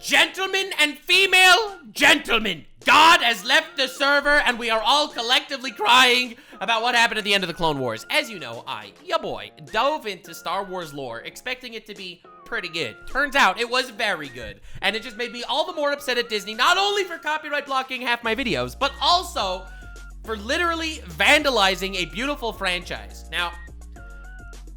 Gentlemen and female gentlemen, God has left the server and we are all collectively crying about what happened at the end of the Clone Wars. As you know, ya boy, dove into Star Wars lore expecting it to be pretty good. Turns out it was very good. And it just made me all the more upset at Disney, not only for copyright blocking half my videos, but also for literally vandalizing a beautiful franchise. Now,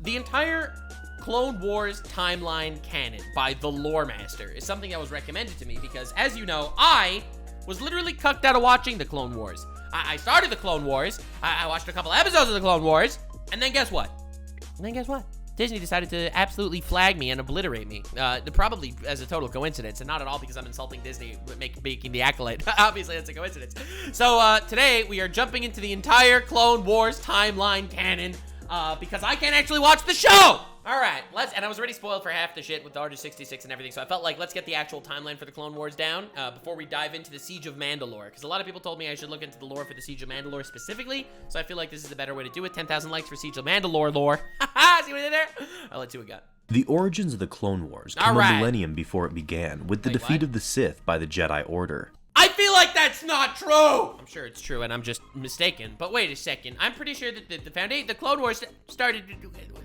the entire Clone Wars timeline canon by the Lore Master is something that was recommended to me because, as you know, I was literally cucked out of watching the Clone Wars. I started the Clone Wars, I watched a couple episodes of the Clone Wars, and then guess what? Disney decided to absolutely flag me and obliterate me. Probably as a total coincidence, and not at all because I'm insulting Disney making the accolade. Obviously, that's a coincidence. So today, we are jumping into the entire Clone Wars timeline canon because I can't actually watch the show! Alright, and I was already spoiled for half the shit with the RG-66 and everything, so I felt like let's get the actual timeline for the Clone Wars down before we dive into the Siege of Mandalore, because a lot of people told me I should look into the lore for the Siege of Mandalore specifically, so I feel like this is a better way to do it. 10,000 likes for Siege of Mandalore lore. Haha, see what I did there? Let's see what we got. The origins of the Clone Wars come a millennium before it began, with the defeat of the Sith by the Jedi Order. I feel like that's not true! I'm sure it's true, and I'm just mistaken. But wait a second. I'm pretty sure that the Clone Wars started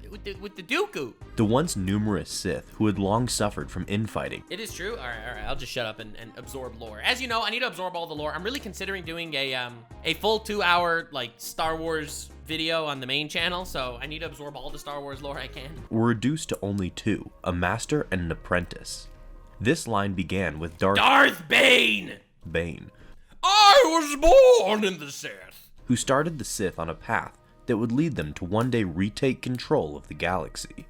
with the Dooku. The once numerous Sith who had long suffered from infighting. It is true? All right. I'll just shut up and absorb lore. As you know, I need to absorb all the lore. I'm really considering doing a full 2-hour, like, Star Wars video on the main channel, so I need to absorb all the Star Wars lore I can. Were reduced to only two, a master and an apprentice. This line began with Darth Bane! I was born in the Sith, who started the Sith on a path that would lead them to one day retake control of the galaxy.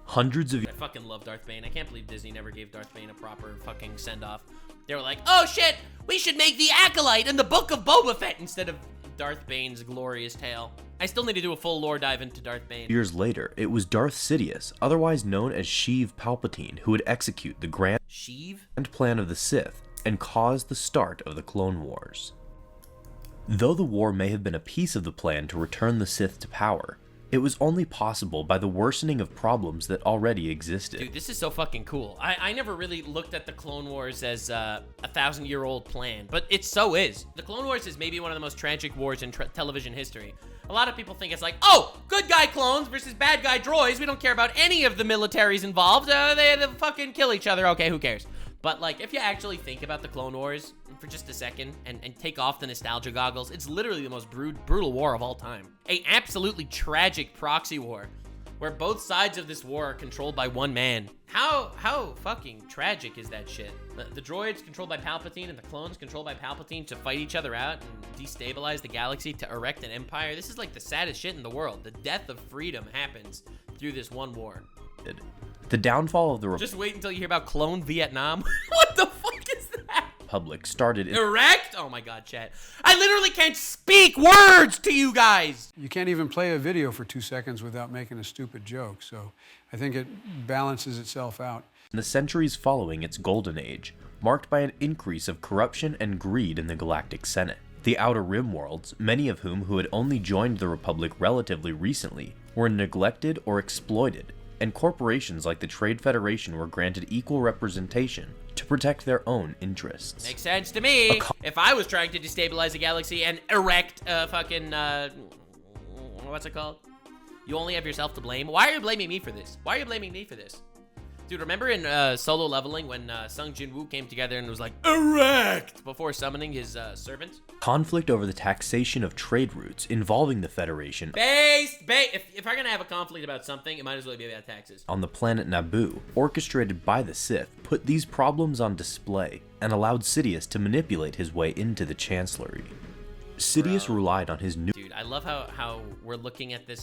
Hundreds of I fucking love Darth Bane. I can't believe Disney never gave Darth Bane a proper fucking send-off. They were like, oh shit, we should make the Acolyte in the Book of Boba Fett instead of Darth Bane's glorious tale. I still need to do a full lore dive into Darth Bane. Years later, it was Darth Sidious, otherwise known as Sheev Palpatine, who would execute the grand plan of the Sith and caused the start of the Clone Wars. Though the war may have been a piece of the plan to return the Sith to power, it was only possible by the worsening of problems that already existed. Dude, this is so fucking cool. I never really looked at the Clone Wars as a 1,000-year-old plan, but it so is. The Clone Wars is maybe one of the most tragic wars in television history. A lot of people think it's like, oh, good guy clones versus bad guy droids. We don't care about any of the militaries involved. They fucking kill each other. Okay, who cares? But, like, if you actually think about the Clone Wars for just a second and take off the nostalgia goggles, it's literally the most brutal war of all time. A absolutely tragic proxy war where both sides of this war are controlled by one man. How fucking tragic is that shit? The droids controlled by Palpatine and the clones controlled by Palpatine to fight each other out and destabilize the galaxy to erect an empire. This is like the saddest shit in the world. The death of freedom happens through this one war. The downfall of the Just wait until you hear about clone Vietnam. What the fuck is that? Republic started erect? Oh my god, chat. I literally can't speak words to you guys. You can't even play a video for 2 seconds without making a stupid joke, so I think it balances itself out. In the centuries following its golden age, marked by an increase of corruption and greed in the Galactic Senate. The Outer Rim worlds, many of whom who had only joined the Republic relatively recently, were neglected or exploited, and corporations like the Trade Federation were granted equal representation to protect their own interests. Makes sense to me. If I was trying to destabilize a galaxy and erect a fucking, what's it called? You only have yourself to blame. Why are you blaming me for this? Why are you blaming me for this? Dude, remember in Solo Leveling when Sung Jin-woo came together and was like, erect, before summoning his servants? Conflict over the taxation of trade routes involving the Federation. If I'm gonna have a conflict about something, it might as well be about taxes. On the planet Naboo, orchestrated by the Sith, put these problems on display and allowed Sidious to manipulate his way into the Chancellery. Sidious relied on his new... Dude, I love how we're looking at the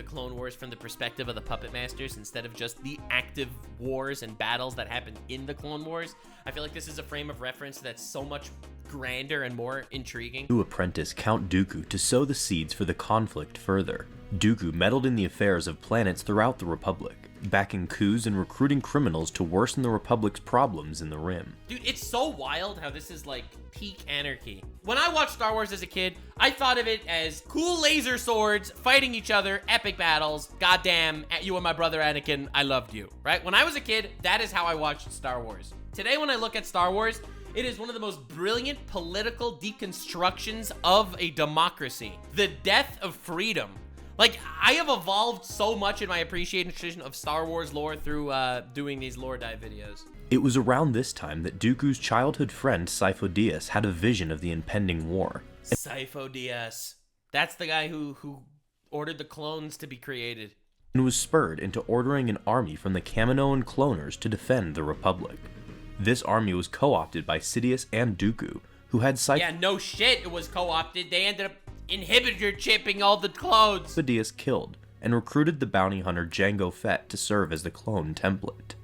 Clone Wars from the perspective of the puppet masters instead of just the active wars and battles that happened in the Clone Wars. I feel like this is a frame of reference that's so much grander and more intriguing. New apprentice Count Dooku to sow the seeds for the conflict further. Dooku meddled in the affairs of planets throughout the Republic, backing coups and recruiting criminals to worsen the Republic's problems in the Rim. Dude, it's so wild how this is like peak anarchy. When I watched Star Wars as a kid, I thought of it as cool laser swords, fighting each other, epic battles, goddamn, you and my brother Anakin, I loved you, right? When I was a kid, that is how I watched Star Wars. Today, when I look at Star Wars, it is one of the most brilliant political deconstructions of a democracy. The death of freedom. Like, I have evolved so much in my appreciation of Star Wars lore through doing these lore dive videos. It was around this time that Dooku's childhood friend Sifo Dyas had a vision of the impending war. Sifo Dyas. That's the guy who ordered the clones to be created. And was spurred into ordering an army from the Kaminoan cloners to defend the Republic. This army was co-opted by Sidious and Dooku, who had Sifo... Yeah, no shit, it was co-opted. They ended up inhibitor chipping all the clones. Dyas killed, and recruited the bounty hunter Jango Fett to serve as the clone template.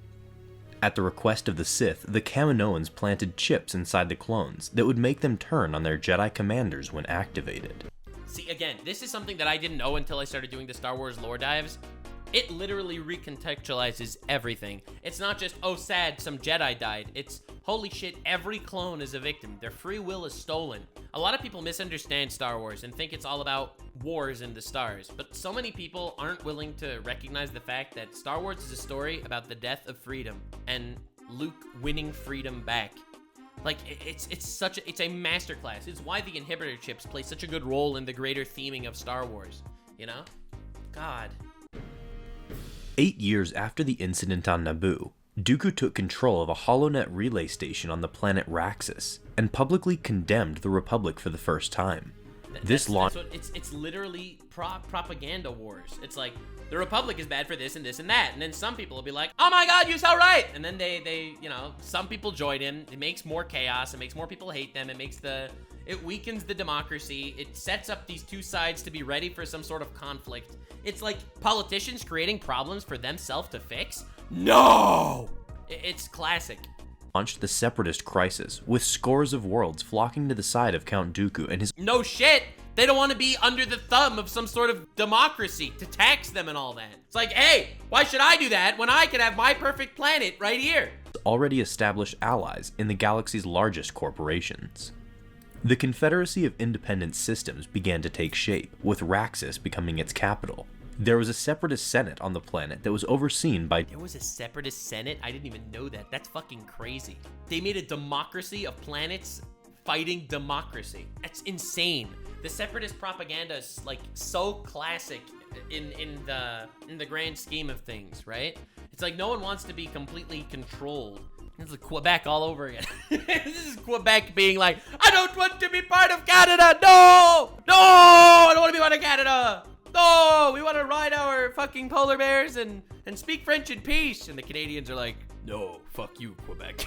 At the request of the Sith, the Kaminoans planted chips inside the clones that would make them turn on their Jedi commanders when activated. See, again, this is something that I didn't know until I started doing the Star Wars lore dives. It literally recontextualizes everything. It's not just, oh, sad, some Jedi died. It's, holy shit, every clone is a victim. Their free will is stolen. A lot of people misunderstand Star Wars and think it's all about wars in the stars. But so many people aren't willing to recognize the fact that Star Wars is a story about the death of freedom and Luke winning freedom back. Like, it's a masterclass. It's why the inhibitor chips play such a good role in the greater theming of Star Wars, you know? God. 8 years after the incident on Naboo, Dooku took control of a HoloNet relay station on the planet Raxus, and publicly condemned the Republic for the first time. It's literally propaganda wars. It's like, the Republic is bad for this and this and that, and then some people will be like, oh my god, you're so right! And then they you know, some people join in. It makes more chaos, it makes more people hate them, it weakens the democracy, it sets up these two sides to be ready for some sort of conflict. It's like politicians creating problems for themselves to fix? No! It's classic. Launched the Separatist crisis, with scores of worlds flocking to the side of Count Dooku and his— No shit! They don't want to be under the thumb of some sort of democracy to tax them and all that. It's like, hey, why should I do that when I can have my perfect planet right here? Already established allies in the galaxy's largest corporations. The Confederacy of Independent Systems began to take shape, with Raxus becoming its capital. There was a Separatist Senate on the planet that was overseen by— There was a Separatist Senate? I didn't even know that. That's fucking crazy. They made a democracy of planets fighting democracy. That's insane. The Separatist propaganda is like so classic in the grand scheme of things, right? It's like no one wants to be completely controlled. This is Quebec all over again. This is Quebec being like, I don't want to be part of Canada. No! No! I don't want to be part of Canada. No! We want to ride our fucking polar bears and speak French in peace. And the Canadians are like, no, fuck you, Quebec.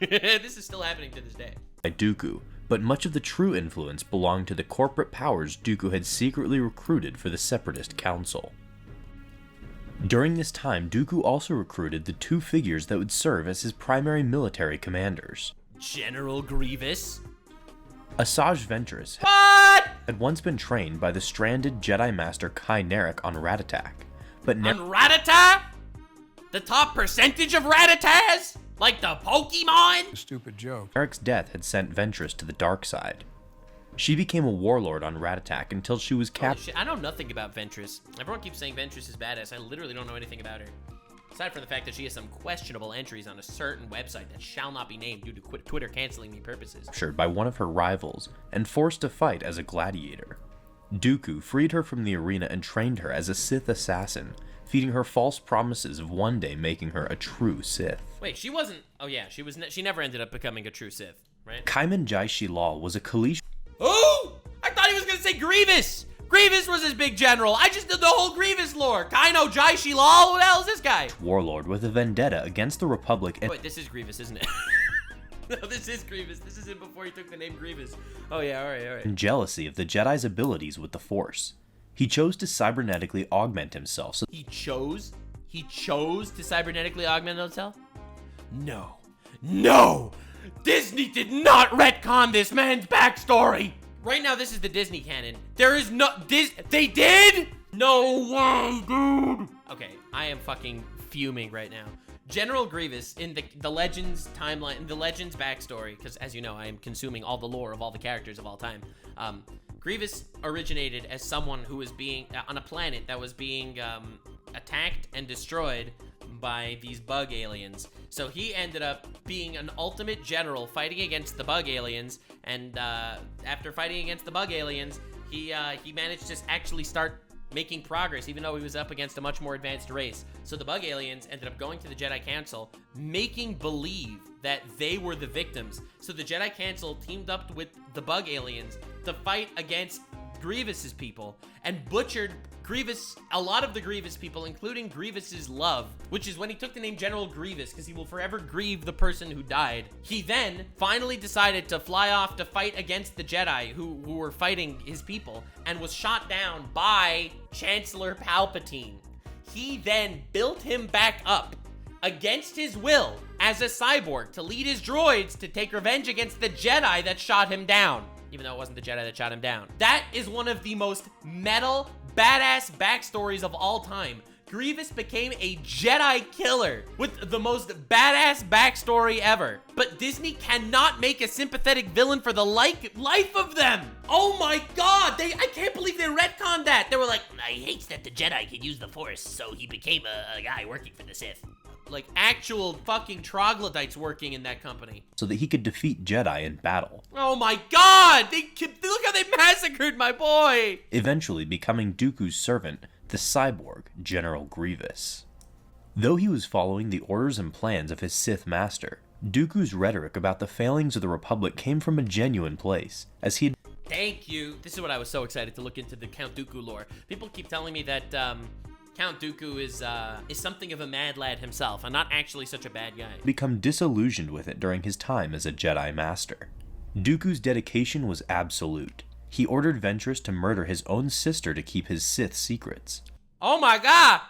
This is still happening to this day. Dooku, but much of the true influence belonged to the corporate powers Dooku had secretly recruited for the Separatist Council. During this time, Dooku also recruited the two figures that would serve as his primary military commanders. General Grievous? Asajj Ventress had once been trained by the stranded Jedi Master Kai Narek on Ratatak, but on Ratata? The top percentage of Ratataz? Like the Pokemon? A stupid joke. Narek's death had sent Ventress to the dark side. She became a warlord on Ratatak until she was captured. I know nothing about Ventress. Everyone keeps saying Ventress is badass. I literally don't know anything about her. Aside from the fact that she has some questionable entries on a certain website that shall not be named due to Twitter canceling me purposes. Captured by one of her rivals and forced to fight as a gladiator. Dooku freed her from the arena and trained her as a Sith assassin, feeding her false promises of one day making her a true Sith. Wait, she wasn't... Oh yeah, she never ended up becoming a true Sith, right? Kaiman Jai Shilal was a Kalish... Oh! I thought he was gonna say Grievous! Grievous was his big general. I just did the whole Grievous lore. Kaino Jai Shilal? Who the hell is this guy? Warlord with a vendetta against the Republic and... Wait, this is Grievous, isn't it? No, this is Grievous. This is him before he took the name Grievous. Oh yeah, alright. And jealousy of the Jedi's abilities with the Force. He chose to cybernetically augment himself so... He chose to cybernetically augment himself? No. No! Disney did not retcon this man's backstory! Right now, this is the Disney canon. There is no... They did?! No way, dude! Okay, I am fucking fuming right now. General Grievous, in the Legends timeline, in the Legends backstory, because as you know, I am consuming all the lore of all the characters of all time. Grievous originated as someone who was being... on a planet that was being attacked and destroyed by these bug aliens. So he ended up being an ultimate general fighting against the bug aliens, and after fighting against the bug aliens, he managed to actually start making progress, even though he was up against a much more advanced race. So the bug aliens ended up going to the Jedi Council, making believe that they were the victims. So the Jedi Council teamed up with the bug aliens to fight against Grievous's people and butchered a lot of the Grievous people, including Grievous's love, which is when he took the name General Grievous, because he will forever grieve the person who died. He then finally decided to fly off to fight against the Jedi who were fighting his people, and was shot down by Chancellor Palpatine. He then built him back up against his will as a cyborg to lead his droids to take revenge against the Jedi that shot him down, even though it wasn't the Jedi that shot him down. That is one of the most metal, badass backstories of all time. Grievous became a Jedi killer with the most badass backstory ever. But Disney cannot make a sympathetic villain for the life of them. Oh my god, I can't believe they retconned that. They were like, I hate that the Jedi could use the Force, so he became a guy working for the Sith. Like actual fucking troglodytes working in that company. So that he could defeat Jedi in battle. Oh my god! Look how they massacred my boy! Eventually becoming Dooku's servant, the cyborg, General Grievous. Though he was following the orders and plans of his Sith master, Dooku's rhetoric about the failings of the Republic came from a genuine place, as he had... Thank you! This is what I was so excited to look into the Count Dooku lore. People keep telling me that, Count Dooku is something of a mad lad himself, and not actually such a bad guy. Become disillusioned with it during his time as a Jedi Master. Dooku's dedication was absolute. He ordered Ventress to murder his own sister to keep his Sith secrets. Oh my god!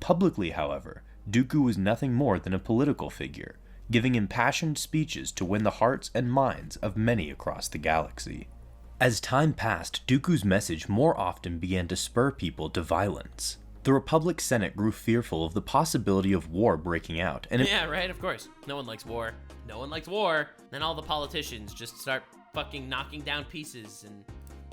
Publicly, however, Dooku was nothing more than a political figure, giving impassioned speeches to win the hearts and minds of many across the galaxy. As time passed, Dooku's message more often began to spur people to violence. The Republic Senate grew fearful of the possibility of war breaking out, and yeah, right, of course. No one likes war. No one likes war. Then all the politicians just start fucking knocking down pieces and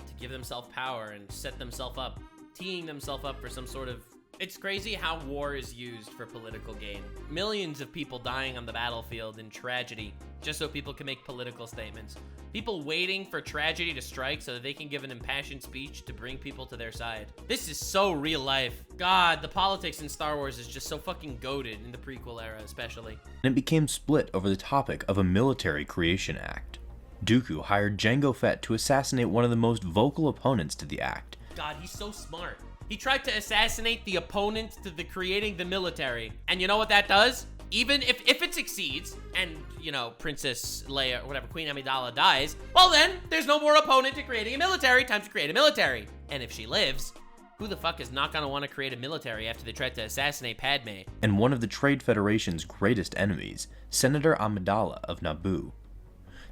to give themselves power and set themselves up, teeing themselves up for some sort of... It's crazy how war is used for political gain. Millions of people dying on the battlefield in tragedy, just so people can make political statements. People waiting for tragedy to strike so that they can give an impassioned speech to bring people to their side. This is so real life. God, the politics in Star Wars is just so fucking goated in the prequel era, especially. And it became split over the topic of a military creation act. Dooku hired Jango Fett to assassinate one of the most vocal opponents to the act. God, he's so smart. He tried to assassinate the opponent to the creating the military. And you know what that does? Even if it succeeds, and, you know, Princess Leia, or whatever, Queen Amidala dies, well then, there's no more opponent to creating a military, time to create a military. And if she lives, who the fuck is not gonna want to create a military after they tried to assassinate Padme? And one of the Trade Federation's greatest enemies, Senator Amidala of Naboo.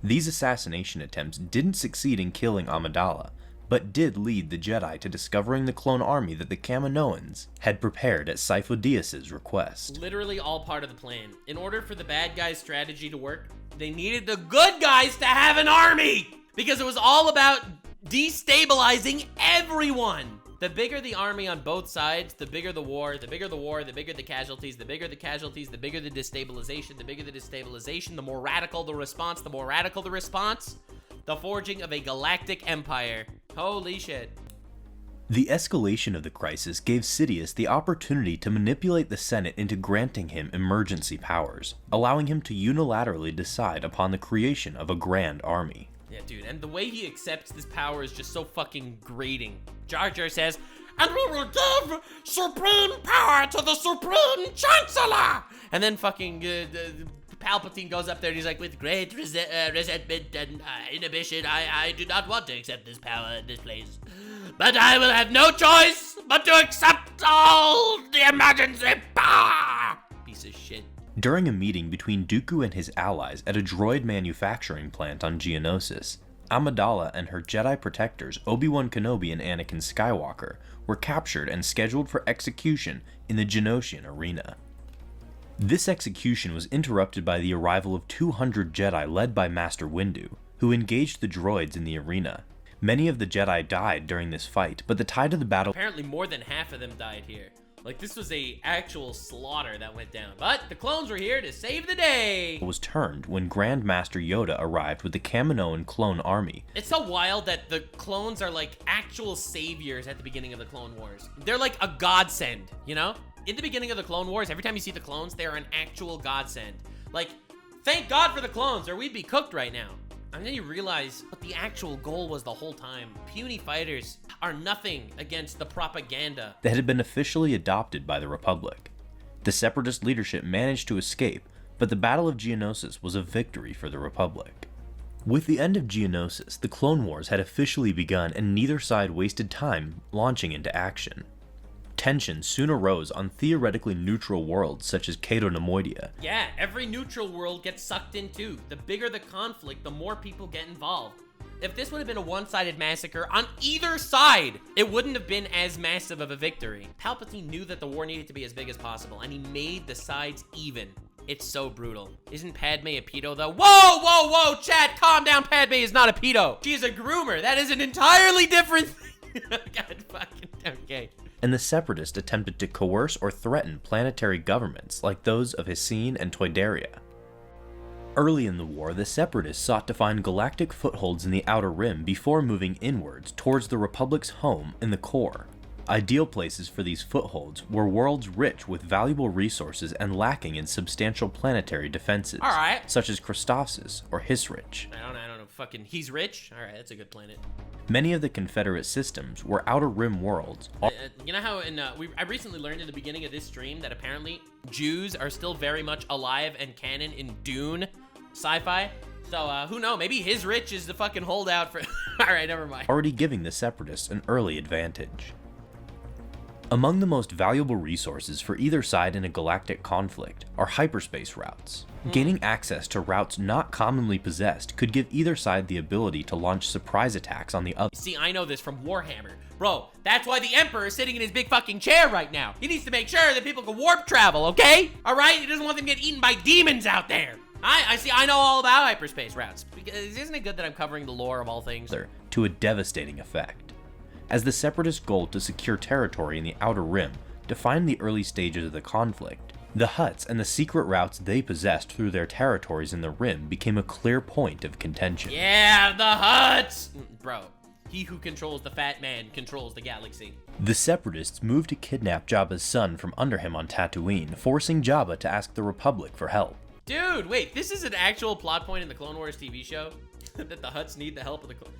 These assassination attempts didn't succeed in killing Amidala, but did lead the Jedi to discovering the clone army that the Kaminoans had prepared at Sifo Dyas's request. Literally all part of the plan. In order for the bad guys' strategy to work, they needed the good guys to have an army! Because it was all about destabilizing everyone! The bigger the army on both sides, the bigger the war, the bigger the war, the bigger the casualties, the bigger the casualties, the bigger the destabilization, the bigger the destabilization, the more radical the response, the more radical the response. The forging of a galactic empire. Holy shit. The escalation of the crisis gave Sidious the opportunity to manipulate the Senate into granting him emergency powers, allowing him to unilaterally decide upon the creation of a grand army. Yeah, dude, and the way he accepts this power is just so fucking grating. Jar Jar says, "And we will give supreme power to the Supreme Chancellor!" And then fucking Palpatine goes up there and he's like, "With great resentment and inhibition, I do not want to accept this power in this place. But I will have no choice but to accept all the emergency power!" Piece of shit. During a meeting between Dooku and his allies at a droid manufacturing plant on Geonosis, Amidala and her Jedi protectors Obi-Wan Kenobi and Anakin Skywalker were captured and scheduled for execution in the Geonosian arena. This execution was interrupted by the arrival of 200 Jedi led by Master Windu, who engaged the droids in the arena. Many of the Jedi died during this fight, but the tide of the battle... Apparently more than half of them died here. Like, this was a actual slaughter that went down. But the clones were here to save the day. Was turned when Grand Master Yoda arrived with the Kaminoan clone army. It's so wild that the clones are like actual saviors at the beginning of the Clone Wars. They're like a godsend, you know? In the beginning of the Clone Wars, every time you see the clones, they're an actual godsend. Like, thank God for the clones, or we'd be cooked right now. And then you realize what the actual goal was the whole time. Puny fighters are nothing against the propaganda that had been officially adopted by the Republic. The Separatist leadership managed to escape, but the Battle of Geonosis was a victory for the Republic. With the end of Geonosis, the Clone Wars had officially begun and neither side wasted time launching into action. Tensions soon arose on theoretically neutral worlds such as Cato Nemoidia. Yeah, every neutral world gets sucked in too. The bigger the conflict, the more people get involved. If this would have been a one-sided massacre on either side, it wouldn't have been as massive of a victory. Palpatine knew that the war needed to be as big as possible, and he made the sides even. It's so brutal. Isn't Padme a pedo though? Whoa, whoa, whoa, chat, calm down. Padme is not a pedo. She is a groomer. That is an entirely different thing. God fucking, okay. And the Separatists attempted to coerce or threaten planetary governments like those of Hissene and Toydaria. Early in the war, the Separatists sought to find galactic footholds in the Outer Rim before moving inwards towards the Republic's home in the core. Ideal places for these footholds were worlds rich with valuable resources and lacking in substantial planetary defenses, such as Christophsis or Hisrich. I don't know, fucking, he's rich? Alright, that's a good planet. Many of the Confederate systems were Outer Rim worlds. You know how I recently learned in the beginning of this stream that apparently Jews are still very much alive and canon in Dune sci-fi? So, who knows? Maybe Hisrich is the fucking holdout for... Alright, never mind. Already giving the Separatists an early advantage. Among the most valuable resources for either side in a galactic conflict are hyperspace routes. Gaining access to routes not commonly possessed could give either side the ability to launch surprise attacks on the other. See, I know this from Warhammer. Bro, that's why the Emperor is sitting in his big fucking chair right now. He needs to make sure that people can warp travel, okay? Alright? He doesn't want them to get eaten by demons out there. I know all about hyperspace routes. Because isn't it good that I'm covering the lore of all things? To a devastating effect. As the Separatist goal to secure territory in the Outer Rim defined the early stages of the conflict, the Hutts and the secret routes they possessed through their territories in the Rim became a clear point of contention. Yeah, the Hutts! Bro, he who controls the fat man controls the galaxy. The Separatists moved to kidnap Jabba's son from under him on Tatooine, forcing Jabba to ask the Republic for help. Dude, wait, this is an actual plot point in the Clone Wars TV show? That the Hutts need the help of the clone.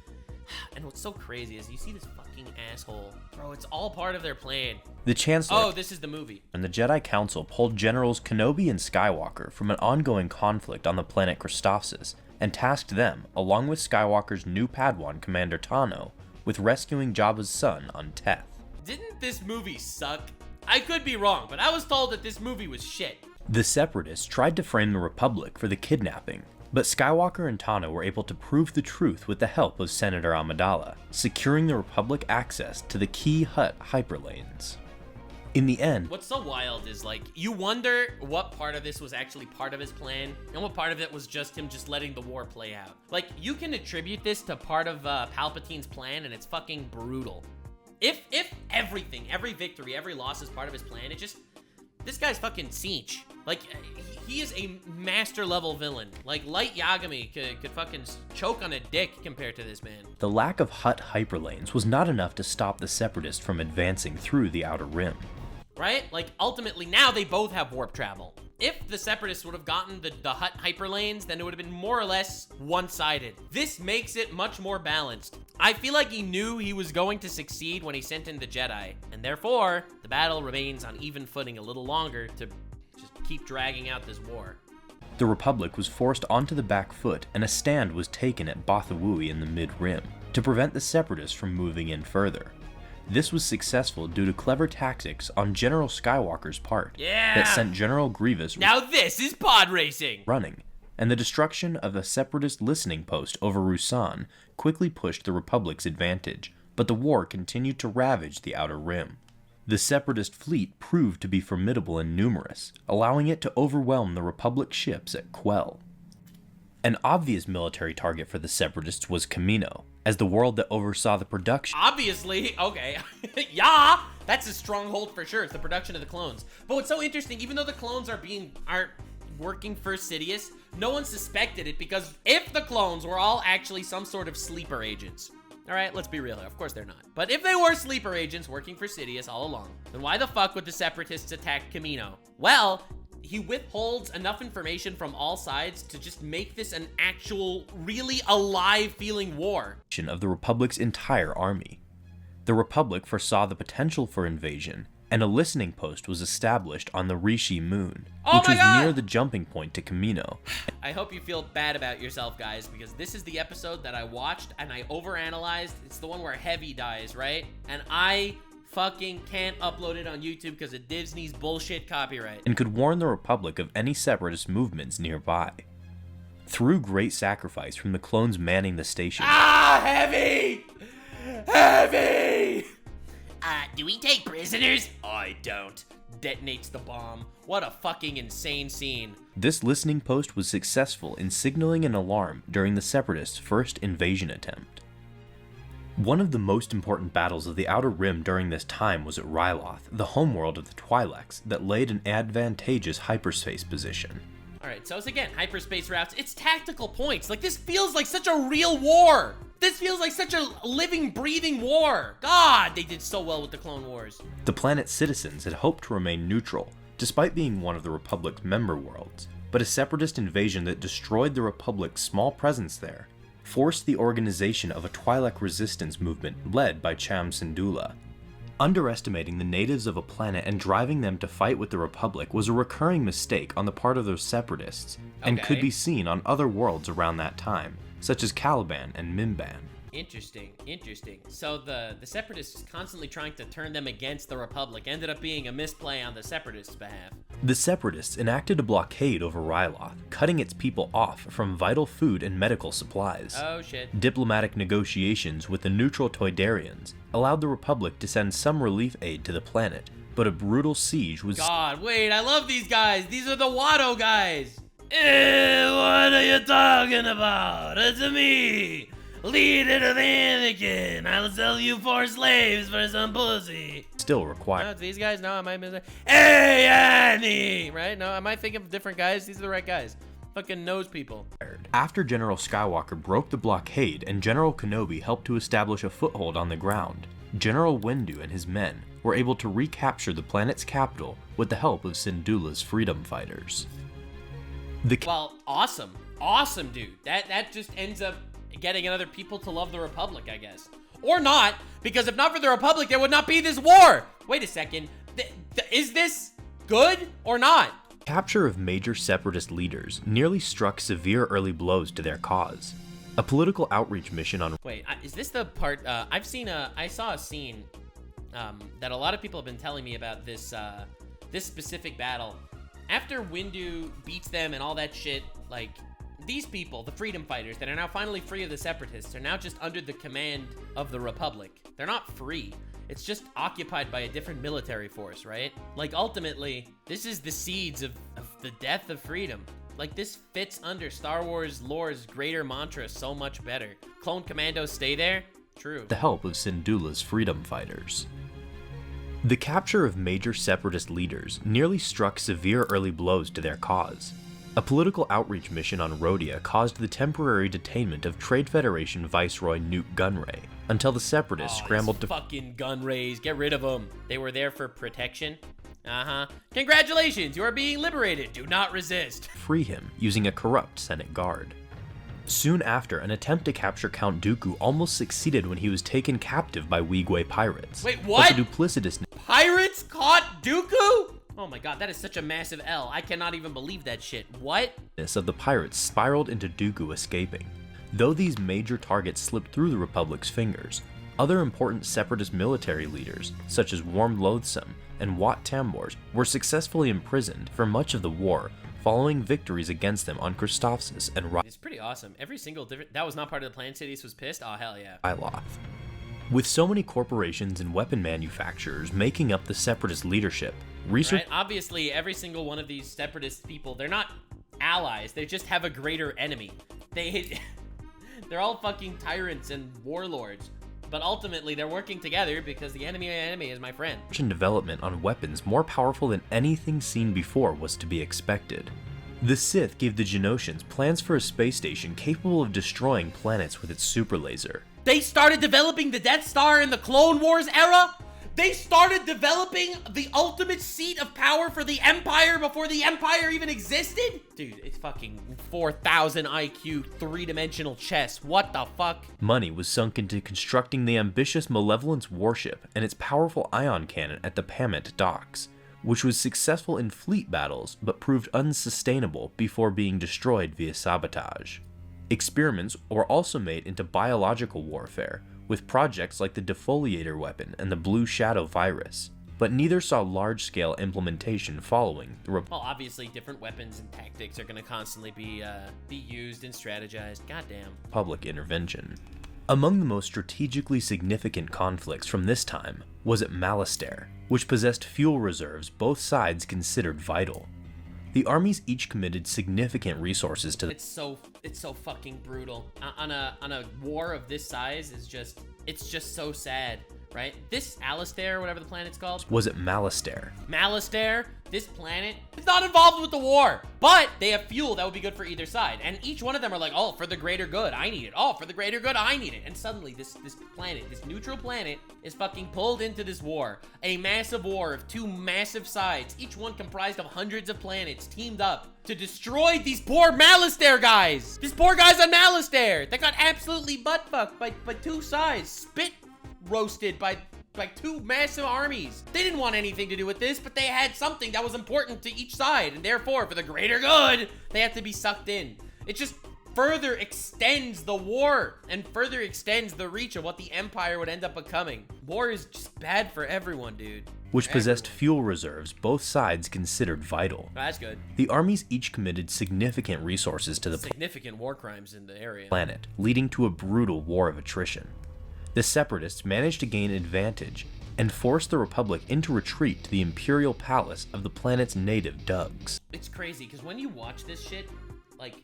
And what's so crazy is you see this fucking asshole. Bro, it's all part of their plan. The Chancellor... Oh, this is the movie. And the Jedi Council pulled Generals Kenobi and Skywalker from an ongoing conflict on the planet Christophsis and tasked them, along with Skywalker's new Padawan, Commander Tano, with rescuing Jabba's son on Teth. Didn't this movie suck? I could be wrong, but I was told that this movie was shit. The Separatists tried to frame the Republic for the kidnapping, but Skywalker and Tano were able to prove the truth with the help of Senator Amidala, securing the Republic access to the key Hutt hyperlanes. In the end... What's so wild is, like, you wonder what part of this was actually part of his plan, and what part of it was just him just letting the war play out. Like, you can attribute this to part of Palpatine's plan, and it's fucking brutal. If everything, every victory, every loss is part of his plan, it just... This guy's fucking Siege. Like, he is a master level villain. Like, Light Yagami could fucking choke on a dick compared to this man. The lack of Hutt hyperlanes was not enough to stop the Separatists from advancing through the Outer Rim. Right? Like, ultimately, now they both have warp travel. If the Separatists would have gotten the Hutt hyperlanes, then it would have been more or less one-sided. This makes it much more balanced. I feel like he knew he was going to succeed when he sent in the Jedi, and therefore, the battle remains on even footing a little longer to just keep dragging out this war. The Republic was forced onto the back foot, and a stand was taken at Bothawui in the mid-rim to prevent the Separatists from moving in further. This was successful due to clever tactics on General Skywalker's part that sent General Grievous now this is pod racing running, and the destruction of a Separatist listening post over Rusan quickly pushed the Republic's advantage, but the war continued to ravage the Outer Rim. The Separatist fleet proved to be formidable and numerous, allowing it to overwhelm the Republic ships at Quell. An obvious military target for the Separatists was Kamino, as the world that oversaw the production. Obviously, okay. Yeah, That's a stronghold for sure. It's the production of the clones. But what's so interesting, even though the clones aren't working for Sidious, no one suspected it, because if the clones were all actually some sort of sleeper agents, all right, let's be real here. Of course they're not. But if they were sleeper agents working for Sidious all along, then why the fuck would the Separatists attack Kamino? Well, he withholds enough information from all sides to just make this an actual, really alive-feeling war. Of the Republic's entire army. The Republic foresaw the potential for invasion, and a listening post was established on the Rishi moon, which was near the jumping point to Kamino. I hope you feel bad about yourself, guys, because this is the episode that I watched and I overanalyzed. It's the one where Heavy dies, right? And I fucking can't upload it on YouTube because of Disney's bullshit copyright. And could warn the Republic of any Separatist movements nearby. Through great sacrifice from the clones manning the station. Ah, Heavy! Heavy! Do we take prisoners? I don't. Detonates the bomb. What a fucking insane scene. This listening post was successful in signaling an alarm during the Separatists' first invasion attempt. One of the most important battles of the Outer Rim during this time was at Ryloth, the homeworld of the Twi'leks that laid an advantageous hyperspace position. Alright, so it's again, hyperspace routes. It's tactical points. Like, this feels like such a real war. This feels like such a living, breathing war. God, they did so well with the Clone Wars. The planet's citizens had hoped to remain neutral, despite being one of the Republic's member worlds, but a Separatist invasion that destroyed the Republic's small presence there forced the organization of a Twi'lek resistance movement led by Cham Syndulla. Underestimating the natives of a planet and driving them to fight with the Republic was a recurring mistake on the part of those Separatists, and could be seen on other worlds around that time, such as Caliban and Mimban. Interesting, interesting. So the Separatists constantly trying to turn them against the Republic ended up being a misplay on the Separatists' behalf. The Separatists enacted a blockade over Ryloth, cutting its people off from vital food and medical supplies. Oh shit. Diplomatic negotiations with the neutral Toydarians allowed the Republic to send some relief aid to the planet, but a brutal siege was— God, wait, I love these guys. These are the Watto guys. What are you talking about? It's me, leader of Anakin. I'll sell you 4 slaves for some pussy. Still required. No, it's these guys? No, I might miss it. Hey, Annie! Right? No, I might think of different guys. These are the right guys. Fucking knows people. After General Skywalker broke the blockade and General Kenobi helped to establish a foothold on the ground, General Windu and his men were able to recapture the planet's capital with the help of Syndulla's freedom fighters. Well, awesome. Awesome, dude. That just ends up getting other people to love the Republic, I guess. Or not, because if not for the Republic, there would not be this war. Wait a second. Is this good or not? Capture of major Separatist leaders nearly struck severe early blows to their cause. A political outreach mission on— Wait, is this the part— I saw a scene that a lot of people have been telling me about this specific battle. After Windu beats them and all that shit, like, these people, the freedom fighters that are now finally free of the Separatists, are now just under the command of the Republic. They're not free. It's just occupied by a different military force, right? Like, ultimately, this is the seeds of the death of freedom. Like, this fits under Star Wars lore's greater mantra so much better. Clone commandos stay there? True. The help of Syndulla's freedom fighters. The capture of major Separatist leaders nearly struck severe early blows to their cause. A political outreach mission on Rhodia caused the temporary detainment of Trade Federation Viceroy Newt Gunray, until the Separatists scrambled to— fucking Gunrays, get rid of them. They were there for protection. Congratulations, you are being liberated. Do not resist. Free him using a corrupt Senate guard. Soon after, an attempt to capture Count Dooku almost succeeded when he was taken captive by Weegway pirates. Wait, what? But the duplicitous— Pirates caught Dooku? Oh my god, that is such a massive L. I cannot even believe that shit. What? Of the pirates spiraled into Dooku escaping. Though these major targets slipped through the Republic's fingers, other important Separatist military leaders, such as Worm Loathsome and Wat Tambors, were successfully imprisoned for much of the war, following victories against them on Christophsis and It's pretty awesome. Every single different— that was not part of the plan. Sidious was pissed? Oh, hell yeah. Ryloth. With so many corporations and weapon manufacturers making up the Separatist leadership, research— Right? Obviously, every single one of these Separatist people, they're not allies. They just have a greater enemy. They're all fucking tyrants and warlords. but ultimately they're working together because the enemy is my friend. And development on weapons more powerful than anything seen before was to be expected. The Sith gave the Geonosians plans for a space station capable of destroying planets with its super laser. They started developing the Death Star in the Clone Wars era? They started developing the ultimate seat of power for the Empire before the Empire even existed? Dude, it's fucking 4,000 IQ, three-dimensional chess. What the fuck? Money was sunk into constructing the ambitious Malevolence warship and its powerful ion cannon at the Pamit docks, which was successful in fleet battles but proved unsustainable before being destroyed via sabotage. Experiments were also made into biological warfare, with projects like the defoliator weapon and the Blue Shadow virus, but neither saw large-scale implementation following the Well, obviously, different weapons and tactics are going to constantly be used and strategized. Goddamn. Republic intervention. Among the most strategically significant conflicts from this time was at Malastare, which possessed fuel reserves both sides considered vital. The armies each committed significant resources to It's so fucking brutal. On a war of this size it's just so sad, right? This Malastare, whatever the planet's called, was at Malastare. Malastare, this planet, is not involved with the war, but they have fuel that would be good for either side. And each one of them are like, oh, for the greater good, I need it. Oh, for the greater good, I need it. And suddenly this planet, this neutral planet, is fucking pulled into this war. A massive war of two massive sides, each one comprised of hundreds of planets teamed up to destroy these poor Malastare guys. These poor guys on Malastare that got absolutely butt-fucked by two sides, spit roasted by two massive armies. They didn't want anything to do with this, but they had something that was important to each side, and therefore, for the greater good, they had to be sucked in. It just further extends the war and further extends the reach of what the Empire would end up becoming. War is just bad for everyone, dude. Which possessed fuel reserves both sides considered vital. That's good. The armies each committed significant resources to the Significant war crimes in the area. planet, leading to a brutal war of attrition. The Separatists managed to gain advantage and force the Republic into retreat to the Imperial Palace of the planet's native Dugs. It's crazy, because when you watch this shit, like,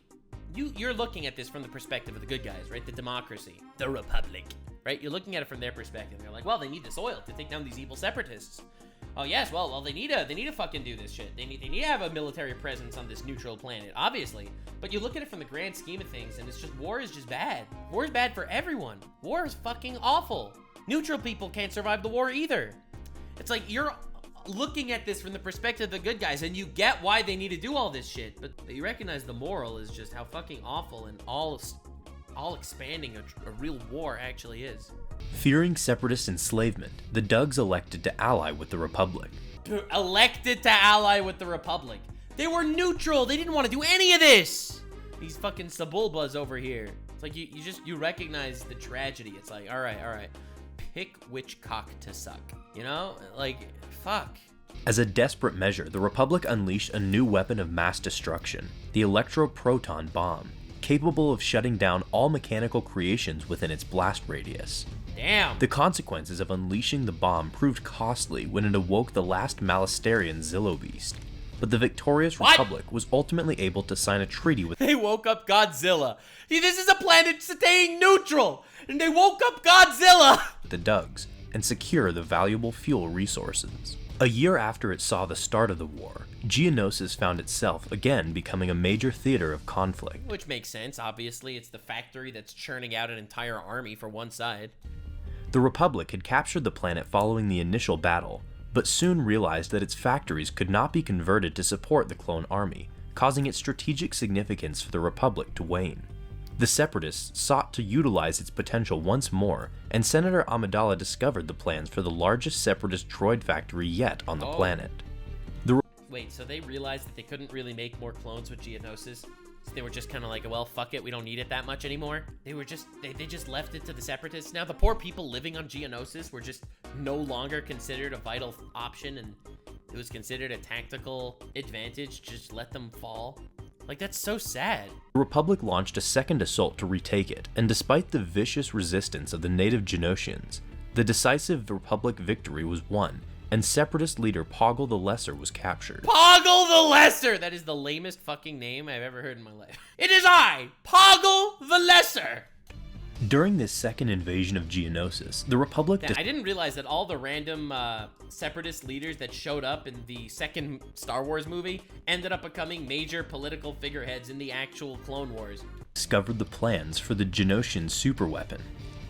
you're looking at this from the perspective of the good guys, right? The democracy, the Republic, right? You're looking at it from their perspective. They're like, well, they need this oil to take down these evil Separatists. Oh yes, well, they need to fucking do this shit. They need to have a military presence on this neutral planet, obviously. But you look at it from the grand scheme of things, and it's just, war is just bad. War is bad for everyone. War is fucking awful. Neutral people can't survive the war either. It's like, you're looking at this from the perspective of the good guys, and you get why they need to do all this shit, but you recognize the moral is just how fucking awful and all expanding a real war actually is. Fearing Separatist enslavement, the Dugs elected to ally with the Republic. Elected to ally with the Republic. They were neutral. They didn't want to do any of this. These fucking Sabulbas over here. It's like you recognize the tragedy. It's like, all right. Pick which cock to suck. You know? Like, fuck. As a desperate measure, the Republic unleashed a new weapon of mass destruction, the electroproton bomb, capable of shutting down all mechanical creations within its blast radius. Damn. The consequences of unleashing the bomb proved costly when it awoke the last Malastarian Zillo Beast, but the victorious Republic was ultimately able to sign a treaty with They woke up Godzilla. See, this is a planet staying neutral, and they woke up Godzilla. the Dugs and secure the valuable fuel resources. A year after it saw the start of the war, Geonosis found itself again becoming a major theater of conflict. Which makes sense, obviously. It's the factory that's churning out an entire army for one side. The Republic had captured the planet following the initial battle, but soon realized that its factories could not be converted to support the clone army, causing its strategic significance for the Republic to wane. The Separatists sought to utilize its potential once more, and Senator Amidala discovered the plans for the largest Separatist droid factory yet on the planet. Wait, so they realized that they couldn't really make more clones with Geonosis? So they were just kind of like, well, fuck it, we don't need it that much anymore? They just left it to the Separatists? Now the poor people living on Geonosis were just no longer considered a vital option, and it was considered a tactical advantage to just let them fall? Like, that's so sad. The Republic launched a second assault to retake it, and despite the vicious resistance of the native Geonosians, the decisive Republic victory was won, and Separatist leader Poggle the Lesser was captured. Poggle the Lesser! That is the lamest fucking name I've ever heard in my life. It is I, Poggle the Lesser! During this second invasion of Geonosis, the Republic... I didn't realize that all the random Separatist leaders that showed up in the second Star Wars movie ended up becoming major political figureheads in the actual Clone Wars. Discovered the plans for the Geonosian Superweapon.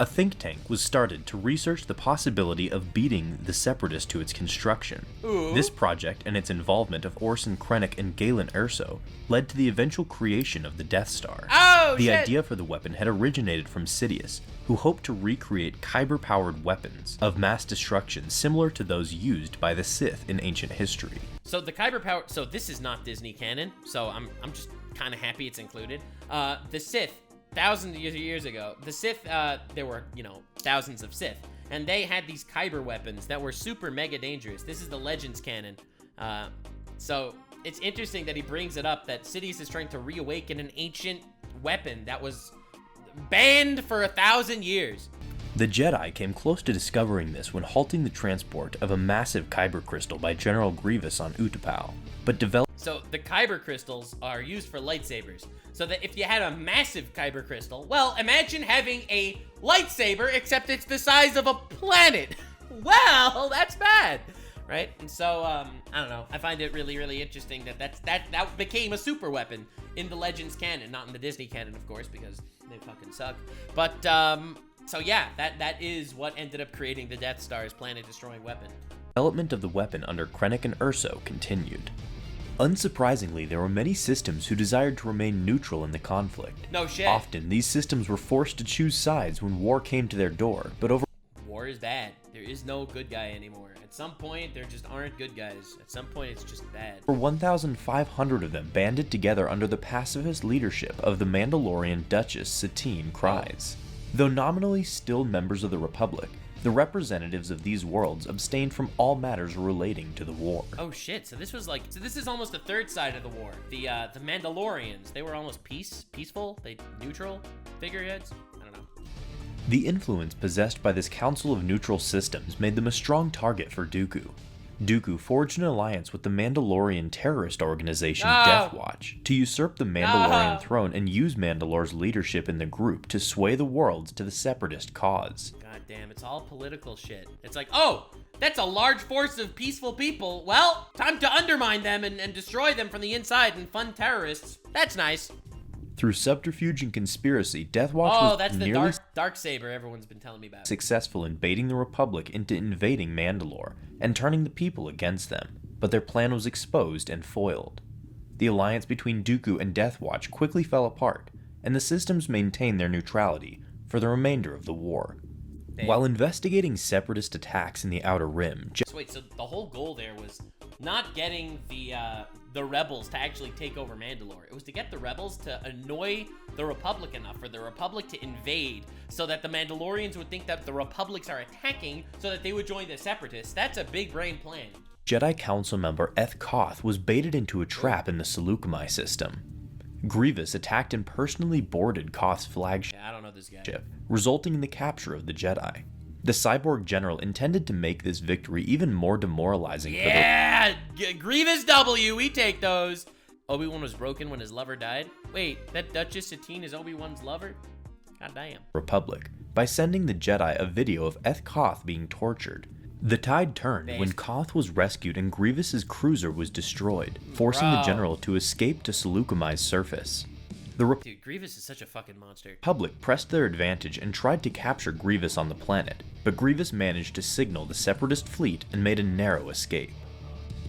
A think tank was started to research the possibility of beating the Separatist to its construction. Ooh. This project and its involvement of Orson Krennic and Galen Erso led to the eventual creation of the Death Star. Oh, the shit. idea for the weapon had originated from Sidious, who hoped to recreate kyber-powered weapons of mass destruction similar to those used by the Sith in ancient history. So the kyber power, so this is not Disney canon, so I'm just kind of happy it's included. The Sith, thousands of years ago, the Sith, there were, thousands of Sith, and they had these kyber weapons that were super mega dangerous. This is the Legends canon. So it's interesting that he brings it up, that Sidious is trying to reawaken an ancient weapon that was banned for 1,000 years. The Jedi came close to discovering this when halting the transport of a massive kyber crystal by General Grievous on Utapau, but developed... So the kyber crystals are used for lightsabers. So that if you had a massive kyber crystal, well, imagine having a lightsaber, except it's the size of a planet. Well, that's bad, right? And so, I don't know. I find it really, really interesting that became a super weapon in the Legends canon, not in the Disney canon, of course, because they fucking suck. But, so yeah, that is what ended up creating the Death Star's planet-destroying weapon. Development of the weapon under Krennic and Erso continued. Unsurprisingly, there were many systems who desired to remain neutral in the conflict. No shit. Often, these systems were forced to choose sides when war came to their door, but over... War is bad. There is no good guy anymore. At some point, there just aren't good guys. At some point, it's just bad. Over 1,500 of them banded together under the pacifist leadership of the Mandalorian Duchess Satine Kryze. Though nominally still members of the Republic, the representatives of these worlds abstained from all matters relating to the war. Oh shit, so this is almost the third side of the war. The Mandalorians, they were almost peaceful, neutral figureheads? I don't know. The influence possessed by this Council of Neutral Systems made them a strong target for Dooku. Dooku forged an alliance with the Mandalorian terrorist organization Death Watch to usurp the Mandalorian throne and use Mandalore's leadership in the group to sway the worlds to the Separatist cause. God damn, it's all political shit. It's like, oh, that's a large force of peaceful people. Well, time to undermine them and destroy them from the inside and fund terrorists. That's nice. Through subterfuge and conspiracy, Death Watch was nearly dark saber everyone's been telling me about. Successful in baiting the Republic into invading Mandalore and turning the people against them, but their plan was exposed and foiled. The alliance between Dooku and Death Watch quickly fell apart, and the systems maintained their neutrality for the remainder of the war. While investigating Separatist attacks in the Outer Rim... Wait, so the whole goal there was not getting the rebels to actually take over Mandalore. It was to get the rebels to annoy the Republic enough for the Republic to invade so that the Mandalorians would think that the Republics are attacking so that they would join the Separatists. That's a big brain plan. Jedi Council member Eth Koth was baited into a trap in the Seleucami system. Grievous attacked and personally boarded Koth's flagship, I don't know this guy. Resulting in the capture of the Jedi. The cyborg general intended to make this victory even more demoralizing for the... Grievous W, we take those. Obi-Wan was broken when his lover died. Wait, that Duchess Satine is Obi-Wan's lover? God damn. Republic, by sending the Jedi a video of Eth Koth being tortured. The tide turned when Koth was rescued and Grievous's cruiser was destroyed, forcing the general to escape to Seleucami's surface. Dude, Grievous is such a fucking monster. Republic pressed their advantage and tried to capture Grievous on the planet, but Grievous managed to signal the Separatist fleet and made a narrow escape.